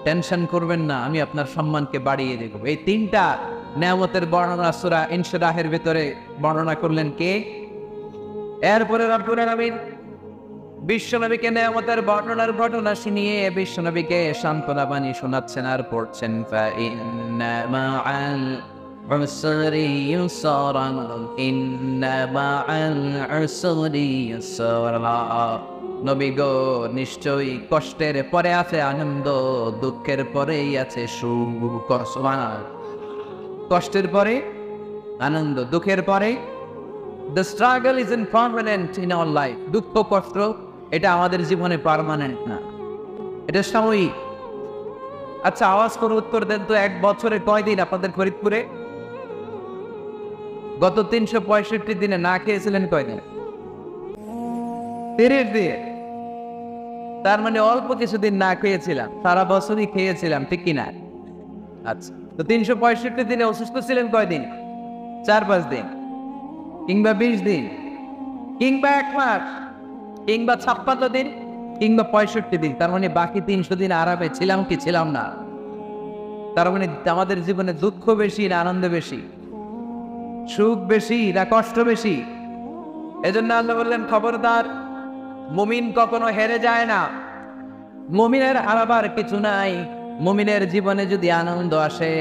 টেনশন করবেন না, আমি আপনার সম্মানকে বাড়িয়ে দেব। এই তিনটা নেয়ামতের বর্ণনা সূরা ইনশিরাহের ভিতরে বর্ণনা করলেন কে? এরপরে রব্বুল আলামিন বিশ্বনবীকে নেয়ামতের বর্ণনার ঘটনা শুনিয়ে বিশ্বনবীকে সান্ত্বনা বাণী শোনাচ্ছেন আর পড়ছেন ফাইন্না মাআল উসরি ইউসরান ইন্না মাআল উসরি ইউসরা। নবী গো, নিশ্চয়ই কষ্টের পরে আছে আনন্দ, দুঃখের পরেই আছে সুখ। সুবহানাল্লাহ। কষ্টের পরে আনন্দ, দুঃখের পরে। The struggle is impermanent in our life. দুঃখ কষ্ট এটা আমাদের জীবনে পার্মানেন্ট না, এটা সাময়িক। আচ্ছা, আওয়াজ করে উত্তর দেন তো, এক বছরে কয় দিন আপনাদের ফরিদপুরে? গত 365 দিনে না খেয়েছিলেন কয় দিন? 30 দিন। তার মানে অল্প কিছুদিন না খেয়েছিলাম, সারা বছরই খেয়েছিলাম, ঠিক কিনা? আচ্ছা, তো 365 দিনে অসুস্থ ছিলেন কয় দিন? 4-5 দিন, কিংবা 20 দিন, কিংবা 1 মাস, কিংবা 56 দিন, কিংবা 65 দিন। তার মানে বাকি 300 দিন আরামে ছিলাম কি ছিলাম না? তার মানে আমাদের জীবনে দুঃখ বেশি না আনন্দ বেশি? সুখ বেশি না কষ্ট বেশি? এজন্য আল্লাহ বললেন, খবরদার, মুমিন কখনো হেরে যায় না, মুমিনের হারাবার কিছু নাই। মুমিনের জীবনে যদি আনন্দ আসে,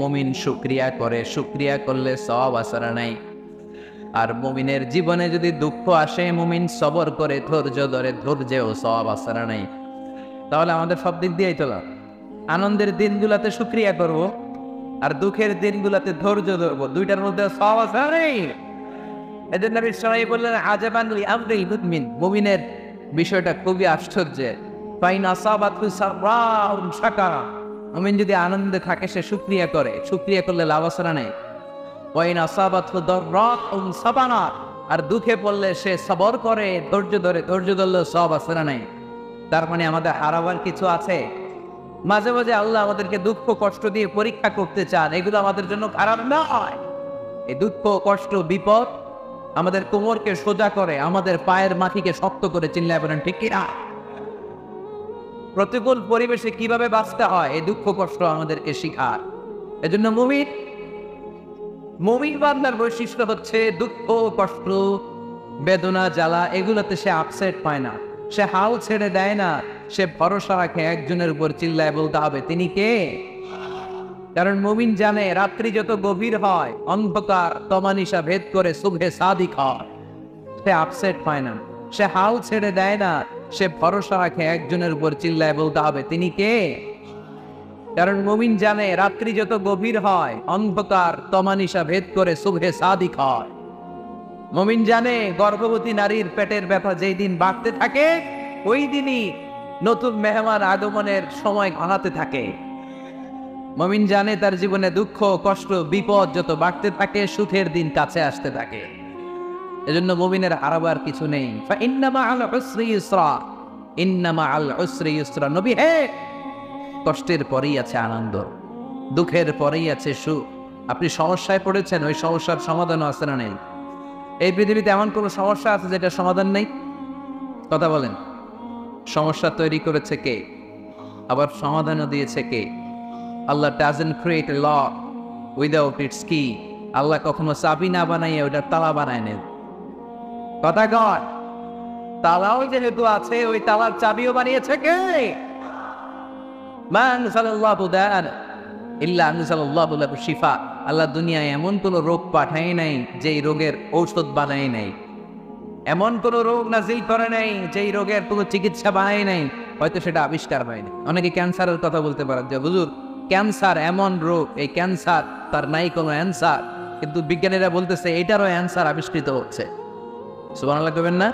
মুমিন শুকরিয়া করে, শুকরিয়া করলে সওয়াব আসরা নাই। আর মুমিনের জীবনে যদি দুঃখ আসে, মুমিন সবর করে, ধৈর্য ধরে, ধৈর্যেও সওয়াব আসরা নাই। তাহলে আমাদের সব দিক দিয়েই তো আনন্দের দিনগুলোতে শুকরিয়া করব, আর দুঃখের দিনগুলোতে ধৈর্য ধরবো, দুইটার মধ্যে সওয়াব আসরা নেই। এজন্য নবী সাল্লাল্লাহু আলাইহি বললেন, আজাবান লি আমরিল মুমিন, মুমিনের বিষয়টা খুবই আশ্চর্যের। ফাইন আসাবাতহু সাররাউন শাকারা, মুমিন যদি আনন্দে থাকে সে শুকরিয়া করে, শুকরিয়া করলে লাভ আসরা নেই। ওয়াইন আসাবাতহু দাররাউন সাবারা, আর দুঃখে পড়লে সে সবর করে, ধৈর্য ধরে, ধৈর্য ধরলে সওয়াব আসরা নেই। তার মানে আমাদের হারাবার কিছু আছে। মাঝে মাঝে আল্লাহ আমাদেরকে দুঃখ কষ্ট দিয়ে পরীক্ষা করতে চান, এগুলো আমাদের জন্য খারাপ নয়। এই দুঃখ কষ্ট বিপদ আমাদের কোমরকে সোজা করে, আমাদের পায়ের মাটিকে শক্ত করে, চিল্লায় বলেন ঠিক কিনা? প্রতিকূল পরিবেশে কিভাবে বাঁচতে হয় এই দুঃখ কষ্ট আমাদেরকে শিখায়। এজন্য মুমিন বান্দার বৈশিষ্ট্য হচ্ছে দুঃখ কষ্ট বেদনা জ্বালা এগুলোতে সে আপসেট পায় না, সে হাল ছেড়ে দেয় না, সে ভরসা রাখে একজনের উপর, চিল্লায় বলতে হবে তিনি কে? কারণ মুমিন জানে রাত্রি যত গভীর হয়, অন্ধকার তমানিসা ভেদ করে সুবহে সাদিক হয়। সে আপসেট পায় না, সে হাল ছেড়ে দেয় না, সে ভরসা রাখে একজনের উপর, চিল্লায় বলতে হবে তিনি কে? কারণ মুমিন জানে রাত্রি যত গভীর হয়, অন্ধকার তমানিসা ভেদ করে সুবহে সাদিক হয়। মুমিন জানে গর্ভবতী নারীর পেটের ব্যথা যেই দিন বাড়তে থাকে, ওই দিনই নতুন মেহমান আগমনের সময় ঘনাতে থাকে। মুমিন জানে তার জীবনে দুঃখ কষ্ট বিপদ যত বাড়তে থাকে, সুখের দিন কাছে আসতে থাকে। এজন্য মুমিনের হারাবার কিছু নেই। ফাইন্না মাআল উসরি ইউসরা, ইন্না মাআল উসরি ইউসরা। নবী হে, কষ্টের পরেই আছে আনন্দ, দুঃখের পরেই আছে সুখ। আপনি সমস্যায় পড়েছেন, ওই সমস্যার সমাধানও আছে না নেই? এই পৃথিবীতে এমন কোন সমস্যা আছে যেটা সমাধান নেই? কথা বলেন। সমস্যা তৈরি করেছে কে? আবার সমাধানও দিয়েছে কে? আল্লাহ doesn't create a law without its key. আল্লাহ কখনো চাবি না বানাইয়ে ওটার তালা বানায় নেন। কথা কর, তালাও যেহেতু আছে, ওই তালার চাবিও বানিয়েছে কে? মান সাল্লাল্লাহু দান ইল্লা আনজালাল্লাহু লাহু শিফা। আল্লাহ দুনিয়ায় এমন কোন রোগ পাঠায় নাই যেই রোগের ঔষধ বানায় নাই, এমন কোন রোগ নাজিল করে নাই যেই রোগের কোনো চিকিৎসা বানায় নাই, হয়তো সেটা আবিষ্কার হয়নি। অনেকে ক্যান্সারের কথা বলতে পারেন যে হুজুর ক্যান্সার এমন রোগ, এই ক্যান্সার তার নাই কোনো অ্যান্সার, কিন্তু বিজ্ঞানীরা বলতেছে এটারও অ্যান্সার আবিষ্কৃত হচ্ছে। সুবহানাল্লাহ কবেন না?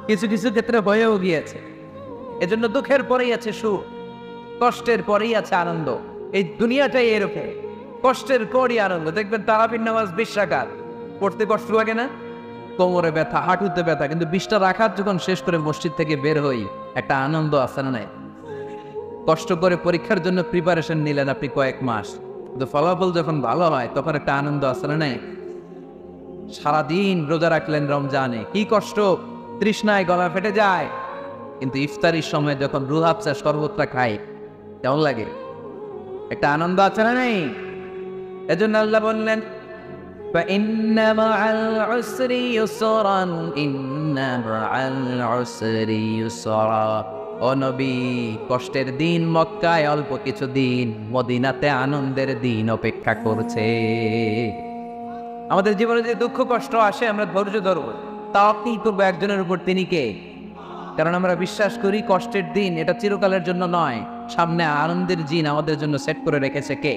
কিছু কিছু ক্ষেত্রে হয়েও গিয়েছে। এজন্য দুঃখের পরেই আছে সুখ, কষ্টের পরেই আছে আনন্দ। এই দুনিয়াটাই এরকম, কষ্টের পরই আনন্দ। দেখবেন তারাবির নামাজ 20 রাকাত পড়তে কষ্ট লাগে না? কোমরে ব্যথা, হাঁটুতে ব্যথা, কিন্তু 20টা রাকাত যখন শেষ করে মসজিদ থেকে বের হই একটা আনন্দ আছে না নাই? কষ্ট করে পরীক্ষার জন্য প্রিপারেশন নিলেন আপনি কয়েক মাস, কিন্তু ফলাফল যখন ভালো হয় তখন একটা আনন্দ আছে না নাই? সারাদিন রোজা রাখলেন রমজানে, কি কষ্ট, তৃষ্ণায় গলা ফেটে যায়, কিন্তু ইফতারির সময় যখন রুহ আফজা শরবতটা খাই কেমন লাগে? একটা আনন্দ আছে না নাই? এজন্য আল্লাহ বললেন فَإِنَّ مَعَ الْعُسْرِ يُسْرًا إِنَّ مَعَ الْعُسْرِ يُسْرًا। ও নবী, কষ্টের দিন মক্কায় অল্প কিছু দিন, মদিনাতে আনন্দের দিন অপেক্ষা করছে। আমাদের জীবনে যে দুঃখ কষ্ট আসে আমরা ধৈর্য ধরব, তাও কি করবো একজনের উপর, তিনি কে? কারণ আমরা বিশ্বাস করি কষ্টের দিন এটা চিরকালের জন্য নয়, সামনে আনন্দের দিন আমাদের জন্য সেট করে রেখেছে কে?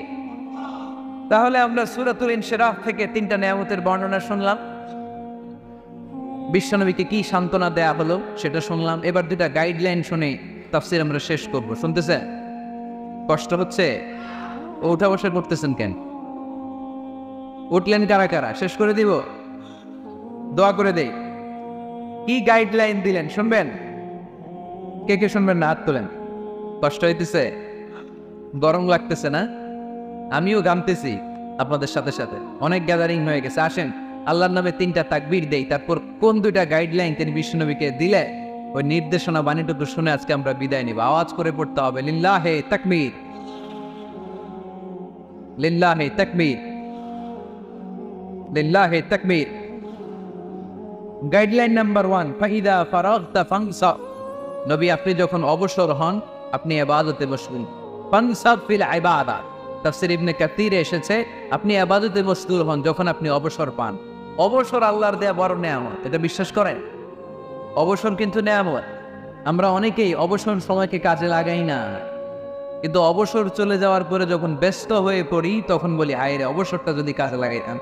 তাহলে আমরা সূরাতুল ইনশিরাহ থেকে 3টা নিয়ামতের বর্ণনা শুনলাম, বিশ্বনবীকে কি সান্ত্বনা দেয়া হলো সেটা শুনলাম। এবার 2টা গাইডলাইন শুনে তাফসীর আমরা শেষ করব। শুনতেছে? কষ্ট হচ্ছে? উঠা বসা করতেছেন কেন? উঠলেন কারা কারা? শেষ করে দিব? দোয়া করে দেই। কি গাইডলাইন দিলেন শুনবেন? কে কে শুনবেন না? হাত তোলেন। কষ্ট হইতেছে? গরম লাগতেছে না? আমিও গামতেছি আপনাদের সাথে সাথে, অনেক গ্যাদারিং হয়ে গেছে। আসেন আল্লাহর নামে 3টা তাকবীর দেই, তারপর কোন 2টা গাইডলাইন তিনি বিশ্বনবীকে দিলে ওই নির্দেশনা বাণীটুকু শুনে আজকে আমরা বিদায় নিব। আওয়াজ করে পড়তে হবে লিল্লাহে তাকবীর, লিল্লাহে তাকবীর, লিল্লাহে তাকবীর। গাইডলাইন নাম্বার 1, ফাইদা ফারাগতা ফানসাব। নবী আপনি যখন অবসর হন আপনি ইবাদতে মশগুল। ফানসাব ফিল ইবাদাত, তাফসীর ইবনে কাসিরে এসেছে আপনি ইবাদতে মশগুল হন যখন আপনি অবসর পান। অবসর আল্লাহর দেয়া বড় নেয়ামত, এটা বিশ্বাস করেন? অবসর কিন্তু নেয়ামত। আমরা অনেকেই অবসর সময়কে কাজে লাগাই না, কিন্তু অবসর চলে যাওয়ার পরে যখন ব্যস্ত হয়ে পড়ি তখন বলি হায় রে, অবসরটা যদি কাজে লাগাইতাম।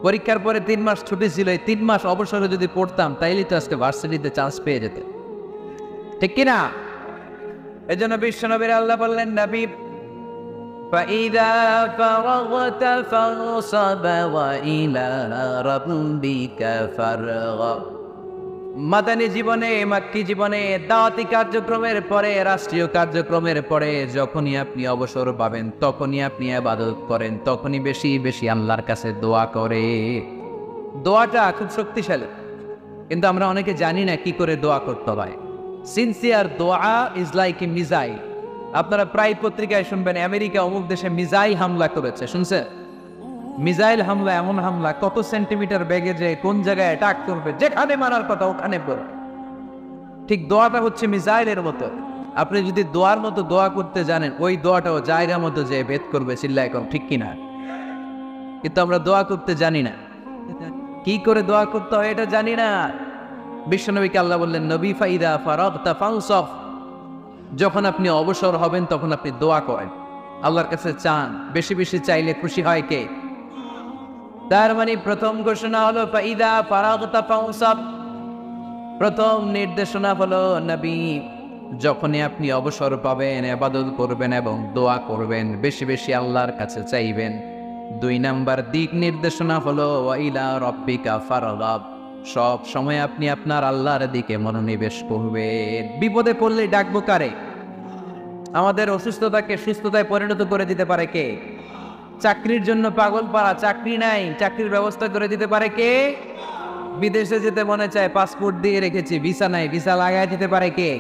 পরীক্ষার পরে 3 মাস ছুটি ছিল, এই 3 মাস অবসরে যদি পড়তাম তাইলে তো আজকে ভার্সিটিতে চান্স পেয়ে যেতে, ঠিক কিনা? এই জন্য বিশ্বনবীর আল্লাহ বললেন নবী فَإِذَا فَرَغْتَ فَانصَبْ وَإِلَى رَبِّكَ فَارْغَب। মাদানী জীবনে, মাক্কি জীবনে, দাওয়াতি কার্যক্রমের পরে, রাষ্ট্রীয় কার্যক্রমের পরে যখনই আপনি অবসর পাবেন তখনই আপনি ইবাদত করেন, তখনই বেশি বেশি আল্লাহর কাছে দোয়া করে। দোয়াটা খুব শক্তিশালী, কিন্তু আমরা অনেকে জানি না কি করে দোয়া করতে হয়। সিনসিয়ার দোয়া ইজ লাইক এ মিসাইল। আপনারা প্রায় পত্রিকায় শুনবেন আমেরিকা অমুক দেশে মিসাইল হামলা করেছে, শুনছেন? মিসাইল হামলা এমন হামলা, কত সেন্টিমিটার বেগে যে কোন জায়গায় অ্যাটাক করবে, যেখানে মারার কথা ওখানে পড়ে। ঠিক দোয়াটা হচ্ছে মিসাইলের মতো। আপনি যদি দোয়ার মতো দোয়া করতে জানেন, ওই দোয়াটাও জায়গা মতো যে ভেদ করবে, চিল্লায় কম, ঠিক কিনা? কিন্তু আমরা দোয়া করতে জানি না, কি করে দোয়া করতে হয় এটা জানি না। বিশ্বনবীকে আল্লাহ বললেন নবী ফাইদা ফারাগতা ফানসাব, যখন আপনি অবসর হবেন তখন আপনি দোয়া করেন, আল্লাহর কাছে চান। বেশি বেশি চাইলে খুশি হয় কে? তার মানে প্রথম ঘোষণা হলো ফাইদা ফারাগতা ফানসাব। প্রথম নির্দেশনা হলো নবী যখনই আপনি অবসর পাবেন ইবাদত করবেন এবং দোয়া করবেন, বেশি বেশি আল্লাহর কাছে চাইবেন। 2 নাম্বার দিক নির্দেশনা হলো ওয়াইলা রব্বিকা ফারগাব, সব সময় আপনি আপনার আল্লাহর দিকে মনোনিবেশ করবেন। বিপদে পড়লে ডাকবো কারে? আমাদের অসুস্থতাকে সুস্থতায় পরিণত করে দিতে পারে কে? চাকরির জন্য পাগল পাড়া, চাকরি নাই, চাকরির ব্যবস্থা করে দিতে পারে কে? বিদেশে যেতে মনে চায়, পাসপোর্ট দিয়ে রেখেছি, ভিসা নাই, ভিসা লাগায় দিতে পারে কে?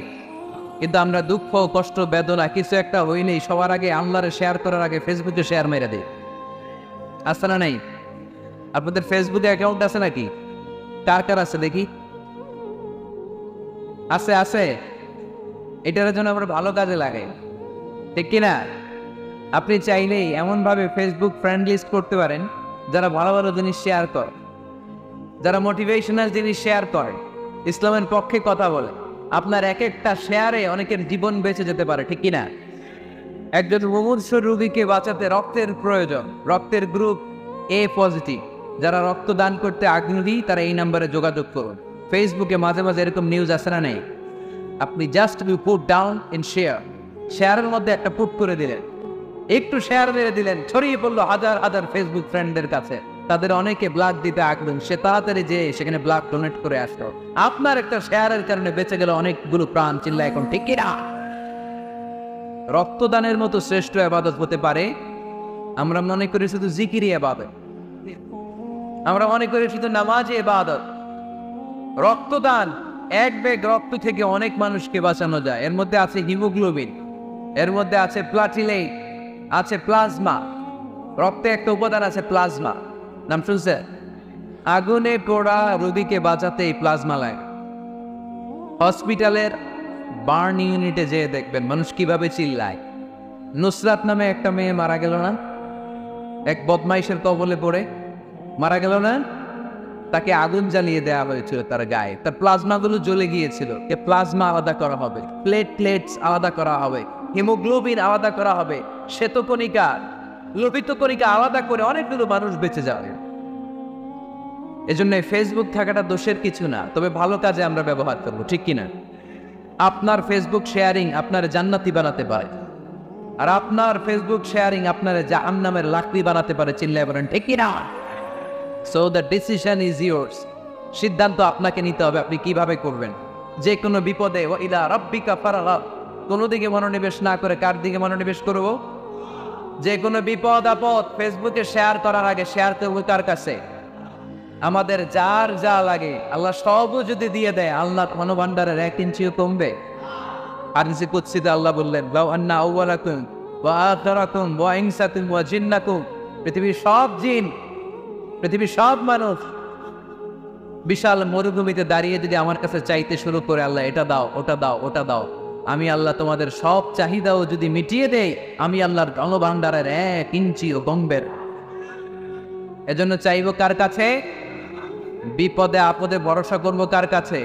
কিন্তু আমরা দুঃখ কষ্ট বেদনা কিছু একটা হইলেই সবার আগে আল্লাহরে শেয়ার করার আগে ফেসবুকে শেয়ার মেরে দিই, আছে না নাই? আপনাদের ফেসবুকে অ্যাকাউন্ট আছে নাকি? কার কার আছে দেখি? আছে আছে। এটার জন্য আমরা ভালো কাজে লাগাই, ঠিক কিনা? আপনি চাইলেই এমনভাবে ফেসবুক ফ্রেন্ড লিস্ট করতে পারেন যারা ভালো ভালো জিনিস শেয়ার করে, যারা মোটিভেশনাল জিনিস শেয়ার করে, ইসলামের পক্ষে কথা বলে। আপনার এক একটা শেয়ারে অনেকের জীবন বেঁচে যেতে পারে, ঠিক কিনা? একজন মুমূর্ষু রোগীকে বাঁচাতে রক্তের প্রয়োজন, রক্তের গ্রুপ এ পজিটিভ। যারা রক্তদান করতে আগ্রহী তারা এই নাম্বারে যোগাযোগ করুন। ফেসবুকে মাঝে মাঝে এরকম নিউজ আসে না নেই? আপনি just you put down in share, শেয়ারের মধ্যে একটা পুট করে দিলেন, একটু শেয়ার মেরে দিলেন, ছড়িয়ে পড়লো হাজার হাজার ফেসবুক ফ্রেন্ডদের কাছে। তাদের অনেকে ব্লাড দিতে আগ্রহী, সে তাড়াতাড়ি যে সেখানে ব্লাড ডোনেট করে আসলো। আপনার একটা শেয়ারের কারণে বেঁচে গেল অনেকগুলো প্রাণ। চিল্লা এখন ঠিক কিনা? রক্তদানের মতো শ্রেষ্ঠ ইবাদত হতে পারে? আমরা মনে করি শুধু জিকিরি ইবাদত, আমরা মনে করি শুধু নামাজি ইবাদত। রক্তদান, এক ব্যাগ রক্ত থেকে অনেক মানুষকে বাঁচানো যায়। এর মধ্যে আছে হিমোগ্লোবিন, এর মধ্যে আছে প্লাটিলেট, আছে প্লাজমা। রক্তে একটা উপাদান আছে প্লাজমা, নাম শুনছে? আগুনে পোড়া রোগীকে বাঁচাতে এই প্লাজমা লাগে। হসপিটালের বার্ন ইউনিটে যেয়ে দেখবেন মানুষ কিভাবে চিল্লায়। নুসরাত নামে একটা মেয়ে মারা গেল না, এক বদমাইশের কবলে পড়ে মারা গেল না? তাকে আগুন জ্বালিয়ে দেওয়া হয়েছিল তার গায়ে, তার প্লাজমাগুলো জ্বলে গিয়েছিল। প্লাজমা আলাদা করা হবে, প্লেটলেটস আলাদা করা হবে, হিমোগ্লোবিন আলাদা করা হবে, শ্বেতকণিকা, লোহিত কণিকা আলাদা করে অনেকগুলো মানুষ বেঁচে যাবে। এজন্য ফেসবুক থাকাটা দোষের কিছু না, তবে ভালো কাজে আমরা ব্যবহার করবো, ঠিক কিনা? আপনার ফেসবুক শেয়ারিং আপনার জান্নাতি বানাতে পারে, আর আপনার ফেসবুক শেয়ারিং আপনার জাহান্নামের লাকড়ি বানাতে পারে। চিল্লায় বলেন ঠিক কিনা? So the decision is yours. সিদ্ধান্ত আপনাকে নিতে হবে, আপনি কিভাবে করবেন। যে কোনো বিপদে ইলা রাব্বিকা ফারগাব, কোনো দিকে মনোনিবেশ না করে কার দিকে মনোনিবেশ করব? যে কোনো বিপদ আপদ ফেসবুকে শেয়ার করার আগে শেয়ার করবো কার কাছে? আমাদের যার যা লাগে আল্লাহ সবও যদি দিয়ে দেয়, আল্লাহ মনোভান্ডারের 1 ইঞ্চিও কমবে। হাদিসে কুদসিতে আল্লাহ বললেন, লাউ আন্না আউওয়ালাকুম ওয়া আখিরাকুম ওয়া ইনসাকুম ওয়া জিন্নাকুম, পৃথিবীর সব জিন, পৃথিবীর সব মানুষ বিশাল মরুভূমিতে দাঁড়িয়ে যদি আমার কাছে চাইতে শুরু করে, আল্লাহ এটা দাও, ওটা দাও, ওটা দাও, আমি আল্লাহ তোমাদের সব চাহিদাও যদি মিটিয়ে দেই, আমি আল্লাহর ধনভাণ্ডারের 1 ইঞ্চিও কমবে। এজন্য চাইবো কার কাছে? বিপদে আপদে ভরসা করবো কার কাছে?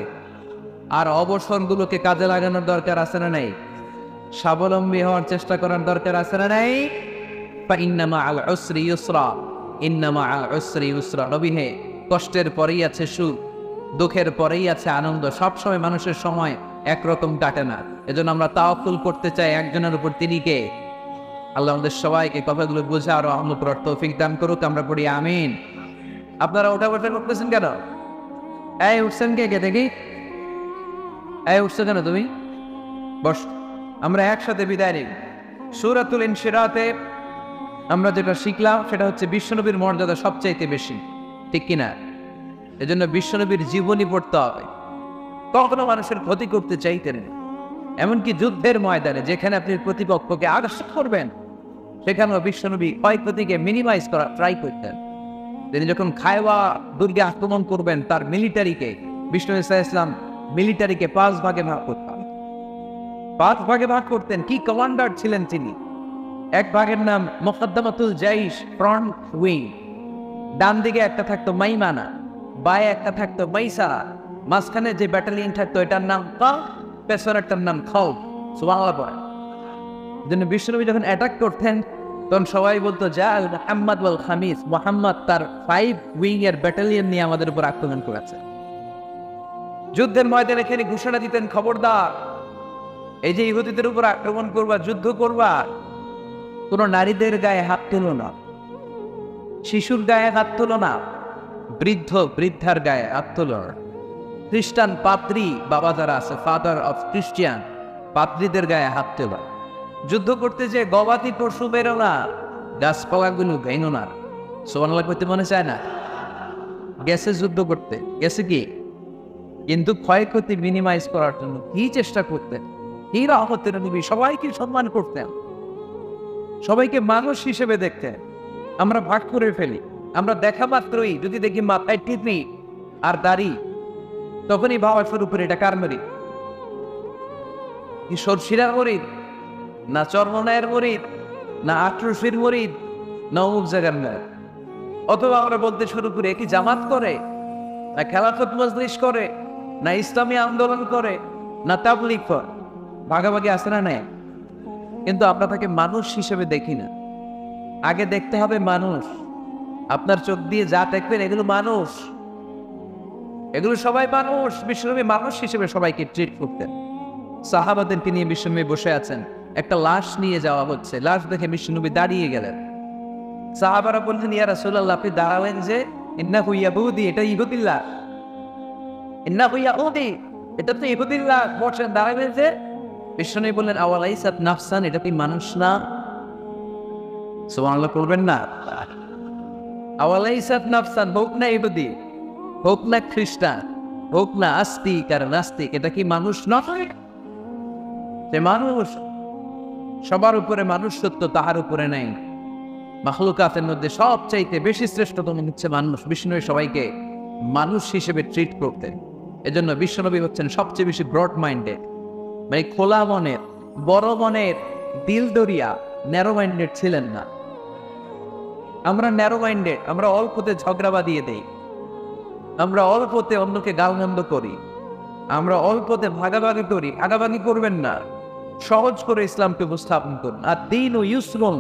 আর অবসরগুলোকে কাজে লাগানোর দরকার আছে না নাই? স্বাবলম্বী হওয়ার চেষ্টা করার দরকার আছে না নাই? ইন্না মাআল উসরি ইউসরা, ইন্না মাআল উসরি ইউসরা। নবী হে, কষ্টের পরেই আছে সুখ, দুঃখের পরেই আছে আনন্দ। সবসময় মানুষের সময় একরকম কাটে না। এজন্য আমরা তাওয়াক্কুল করতে চাই একজনের উপর, তিনি কে? আল্লাহ আমাদের সবাইকে কথাগুলো বুঝে আরো আমল করার তৌফিক দান করুক। আমরা পড়ি আমিন। আপনারা ওঠা বসা করতেছেন কেন? এই উঠছেন কে? কে দেখি, এই উঠছো কেন তুমি? বস, আমরা একসাথে বিদায় নিই। সূরাতুল ইনশিরাতে আমরা যেটা শিখলাম সেটা হচ্ছে বিশ্বনবীর মর্যাদা সবচাইতে বেশি, ঠিক কিনা? এজন্য বিশ্বনবীর জীবনী পড়তে হবে। কখনো মানুষের ক্ষতি করতে চাইতেন, এমনকি যুদ্ধের ময়দানে যেখানে আপনি প্রতিপক্ষকে আঘাত করবেন, সেখানেও বিশ্বনবী ক্ষয়ক্ষতিকে মিনিমাইজ করার ট্রাই করতেন। তিনি যখন খায়বা দুর্গে আক্রমণ করবেন, তার মিলিটারিকে, বিষ্ণু ইসলাম মিলিটারিকে 5 ভাগে ভাগ করতেন। 5 ভাগে ভাগ করতেন। কি কমান্ডার ছিলেন তিনি! এক ভাগের নাম মুকদ্দমাতুল জাইশ, ফ্রন্ট উইং। ডান দিকে একটা থাকতো মাইমানা, বায়ে একটা থাকতো মাইসারা, মাঝখানে যে ব্যাটালিয়ন থাকতো এটার নাম কা, পেছনেরটার নাম খাও। সুবহানাল্লাহ পড়ে। জন্য বিশ্বনবী যখন অ্যাটাক করতেন তখন সবাই বলতো, যা মুহাম্মদ ওয়াল খামিস, মুহাম্মদ তার 5 উইং এর ব্যাটালিয়ন নিয়ে আমাদের উপর আক্রমণ করেছে। যুদ্ধের ময়দানে এখানে ঘোষণা দিতেন, খবরদার, এই যে ইহুদিদের উপর আক্রমণ করবা, যুদ্ধ করবা, কোন নারীদের গায়ে হাত তুলো না, শিশুর গায়ে হাত তুলো না, বৃদ্ধ বৃদ্ধার গায়ে হাত তুলো না, খ্রিস্টান পাদ্রী বাবা যারা আছে, ফাদার অফ খ্রিস্টিয়ান, পাদ্রীদের গায়ে হাত তোলো। যুদ্ধ করতে যে গবাদি পশু বেরো না, গাছপালাগুলো ভেঙো না। সুবহানাল্লাহ করতে মনে চায় না? গেছে যুদ্ধ করতে, গেছে কি, কিন্তু ক্ষয়ক্ষতি মিনিমাইজ করার জন্য কি চেষ্টা করতেন, কি রহমতের নবী, সবাইকে সম্মান করতেন, সবাইকে মানুষ হিসেবে দেখতেন। আমরা ভাগ করে ফেলি, আমরা দেখা মাত্রই যদি দেখি মাথায় টিপনি আর দাড়ি, তখনই ভাবা শুরু করে এটা কার মরিদ? কি সরষিরার মরিদ, না চর্মনায়ের মরিদ, না আটরশির মরিদ, না অমুক জায়গার মরিদ? অথবা আমরা বলতে শুরু করি কি জামাত করে, না খেলাফত মজলিস করে, না ইসলামী আন্দোলন করে, না তাবলীগ করে। ভাগাভাগি আছে না নাই? কিন্তু আমরা তাকে মানুষ হিসেবে দেখি না। আগে দেখতে হবে মানুষ, আপনার চোখ দিয়ে যা দেখবেন এগুলো মানুষ, এগুলো সবাই মানুষ। বিশ্বনবী মানুষ হিসেবে সবাইকে ট্রিট করতেন। সাহাবাদেরকে নিয়ে বিশ্বনবী বসে আছেন, একটা লাশ নিয়ে যাওয়া হচ্ছে। লাশ দেখে বিশ্বনবী দাঁড়িয়ে গেলেন। সাহাবারা বললেন, ইয়া রাসূলুল্লাহ, আপনি দাঁড়ালেন যে? ইন্নাহু ইয়াহুদি, এটা ইহুদির লাশ। ইন্নাহু ইয়াহুদি, এটা তো ইহুদির লাশ, বসেন, দাঁড়ালেন যে? বিশ্বনবী বললেন, আওয়ালাইসাত নাফসান, এটা কি মানুষ না? সুবহানাল্লাহ বলবেন না? আওয়ালাইসাত নাফসান, হোক না ইহুদি, হোক না খ্রিস্টান, হোক না আস্তিক আর নাস্তিক, এটা কি মানুষ নয়? সে মানুষ। সবার উপরে মানুষ সত্য, তাহার উপরে নাই। মাখলুকাতের মধ্যে সবচাইতে বেশি শ্রেষ্ঠতম হচ্ছে মানুষ। বিশ্বনবী সবাইকে মানুষ হিসেবে ট্রিট করতেন। এজন্য বিশ্বনবী হচ্ছেন সবচেয়ে বেশি ব্রড মাইন্ডেড, মানে খোলা মনের, বড় মনের, দিল দরিয়া, ন্যারো মাইন্ডেড ছিলেন না। আমরা ন্যারো মাইন্ডেড, আমরা অল্পতে ঝগড়া বাঁধিয়ে দেই, আমরা অল্পতে অন্যকে গালমন্দ করি, আমরা অল্পতে ভাগাভাগি করি। ভাগাভাগি করবেন না, সহজ করে ইসলামকে উপস্থাপন করুন। আর দিন ও ইউসরুন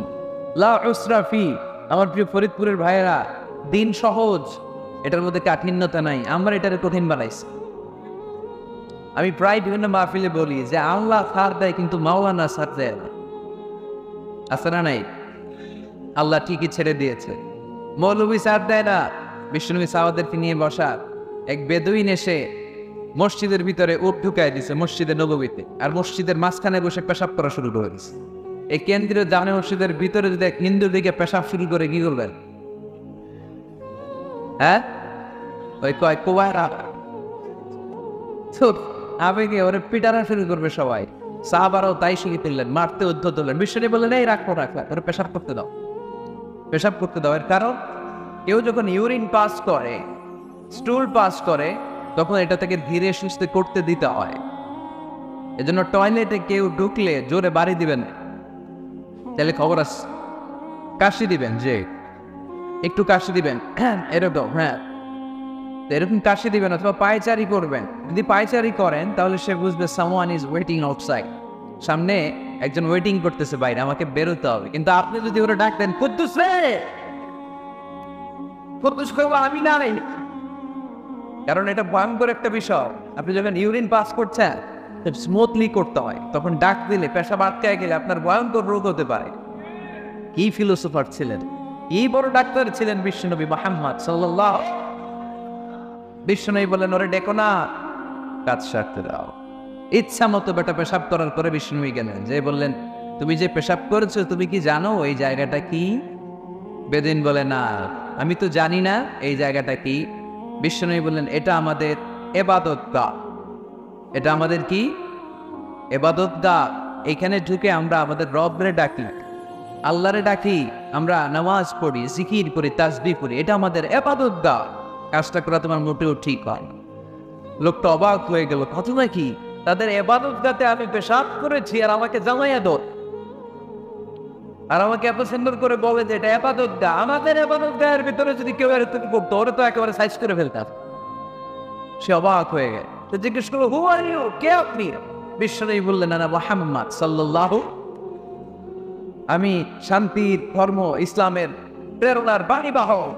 লা উসরা ফি। আমার প্রিয় ফরিদপুরের ভাইয়েরা, দিন সহজ, এটার মধ্যে কাঠিন্যতা নাই। আমরা এটারে কঠিন বানাইছি। আমি প্রায় বিভিন্ন মাহফিলে বলি যে আল্লাহ ছাড় দেয় কিন্তু মাওলানা ছাড় দেয় না। আছে না নাই? আল্লাহ ঠিকই ছেড়ে দিয়েছে, মৌলভী ছাড় দেয় না। বিশ্বনবী সাহাবাদেরকে নিয়ে বসা, এক বেদুইন এসে মসজিদের ভিতরে উট ঢুকায় দিছে, মসজিদের নববীতে, আর মসজিদের মাঝখানে বসে পেশাব করা শুরু করে দিছে। এই কেন্দ্রীয় জামে মসজিদের ভিতরে যদি এক হিন্দুর দিকে পেশাব শুরু করে, কি করবেন? হ্যাঁ, ওই কয় কোয়ারা আবেগে ওরে পিটানো শুরু করবে সবাই। সাহাবারাও তাই শিখে তুললেন, মারতে উদ্ধত হলেন। বিশ্বনবী বললেন, এই রাখো রাখলা, ওরে পেশাব করতে দাও, পেশাব করতে দাও। এর কারণ, কেউ যখন ইউরিন পাস করে, স্টুল পাস করে, তখন এটা থেকে ধীরে সুস্থে করতে দিতে হয়। এজন্য টয়লেটে কেউ ঢুকলে জোরে বাড়ি দিবেন, তাহলে খবর আছে। কাশি দিবেন, যে একটু কাশি দিবেন, এরকম, হ্যাঁ, এরকম কাশি দিবেন। অথবা পায়চারি করবেন, যদি পায়চারি করেন তাহলে সে বুঝবে সামওয়ান ইজ ওয়েটিং আউটসাইড, সামনে একজন ওয়েটিং করতেছে বাইরে, আমাকে বেরোতে হবে। কিন্তু আপনি যদি ওরা ডাকতেন, কুদ্দুস রে, কুদ্দুস কইবো আমি নাই, কারণ এটা ভয়ঙ্কর একটা বিষয়। আপনি যখন ইউরিন পাস করছেন, স্মুথলি করতে হয়, তখন ডাক দিলে পেশাব আটকায় গেলে আপনার ভয়ঙ্কর রোগ হতে পারে। কি ফিলোসোফার ছিলেন, কি বড় ডাক্তার ছিলেন বিশ্বনবী মুহাম্মদ সাল্লাল্লাহু। বিশ্বনবী বলেন, ওরে ডেকো না, কাজ সারতে দাও। ইচ্ছা মতো বেটা পেশাব করার পরে বিশ্বনবী গেলেন, যে বললেন, তুমি যে পেশাব করেছো, তুমি কি জানো এই জায়গাটা কি? বেদিন বলে, না, আমি তো জানি না এই জায়গাটা কি। বিশ্বনবী বললেন, এটা আমাদের ইবাদতগাহ, এটা আমাদের কি? ইবাদতগাহ। এখানে ঢুকে আমরা আমাদের রবরে ডাকি, আল্লাহরে ডাকি, আমরা নামাজ পড়ি, জিকির করি, তাসবিহ করি, এটা আমাদের ইবাদতগাহ। কাজটা করা তোমার মোটেও ঠিক হয়। লোকটা অবাক হয়ে গেল, কত নাকি তাদের ইবাদতগাহতে আমি পেশাব করেছি, আর আমাকে জামাইয়া দো, আর আমাকে এত সুন্দর করে বলে যে এটা ইবাদতগাহ। আমাদের ইবাদতগাহের ভিতরে যদি কেউ এরকম করতো, ওরা তো একেবারে সাইজ করে ফেলতাম। সে অবাক হয়ে গেল, তো জিজ্ঞেস করলো, হু আর ইউ, কে আপনি? বিশ্বনবী বললেন, আনা মুহাম্মদ সাল্লাল্লাহু, আমি শান্তির ধর্ম ইসলামের প্রেরণার বাণীবাহক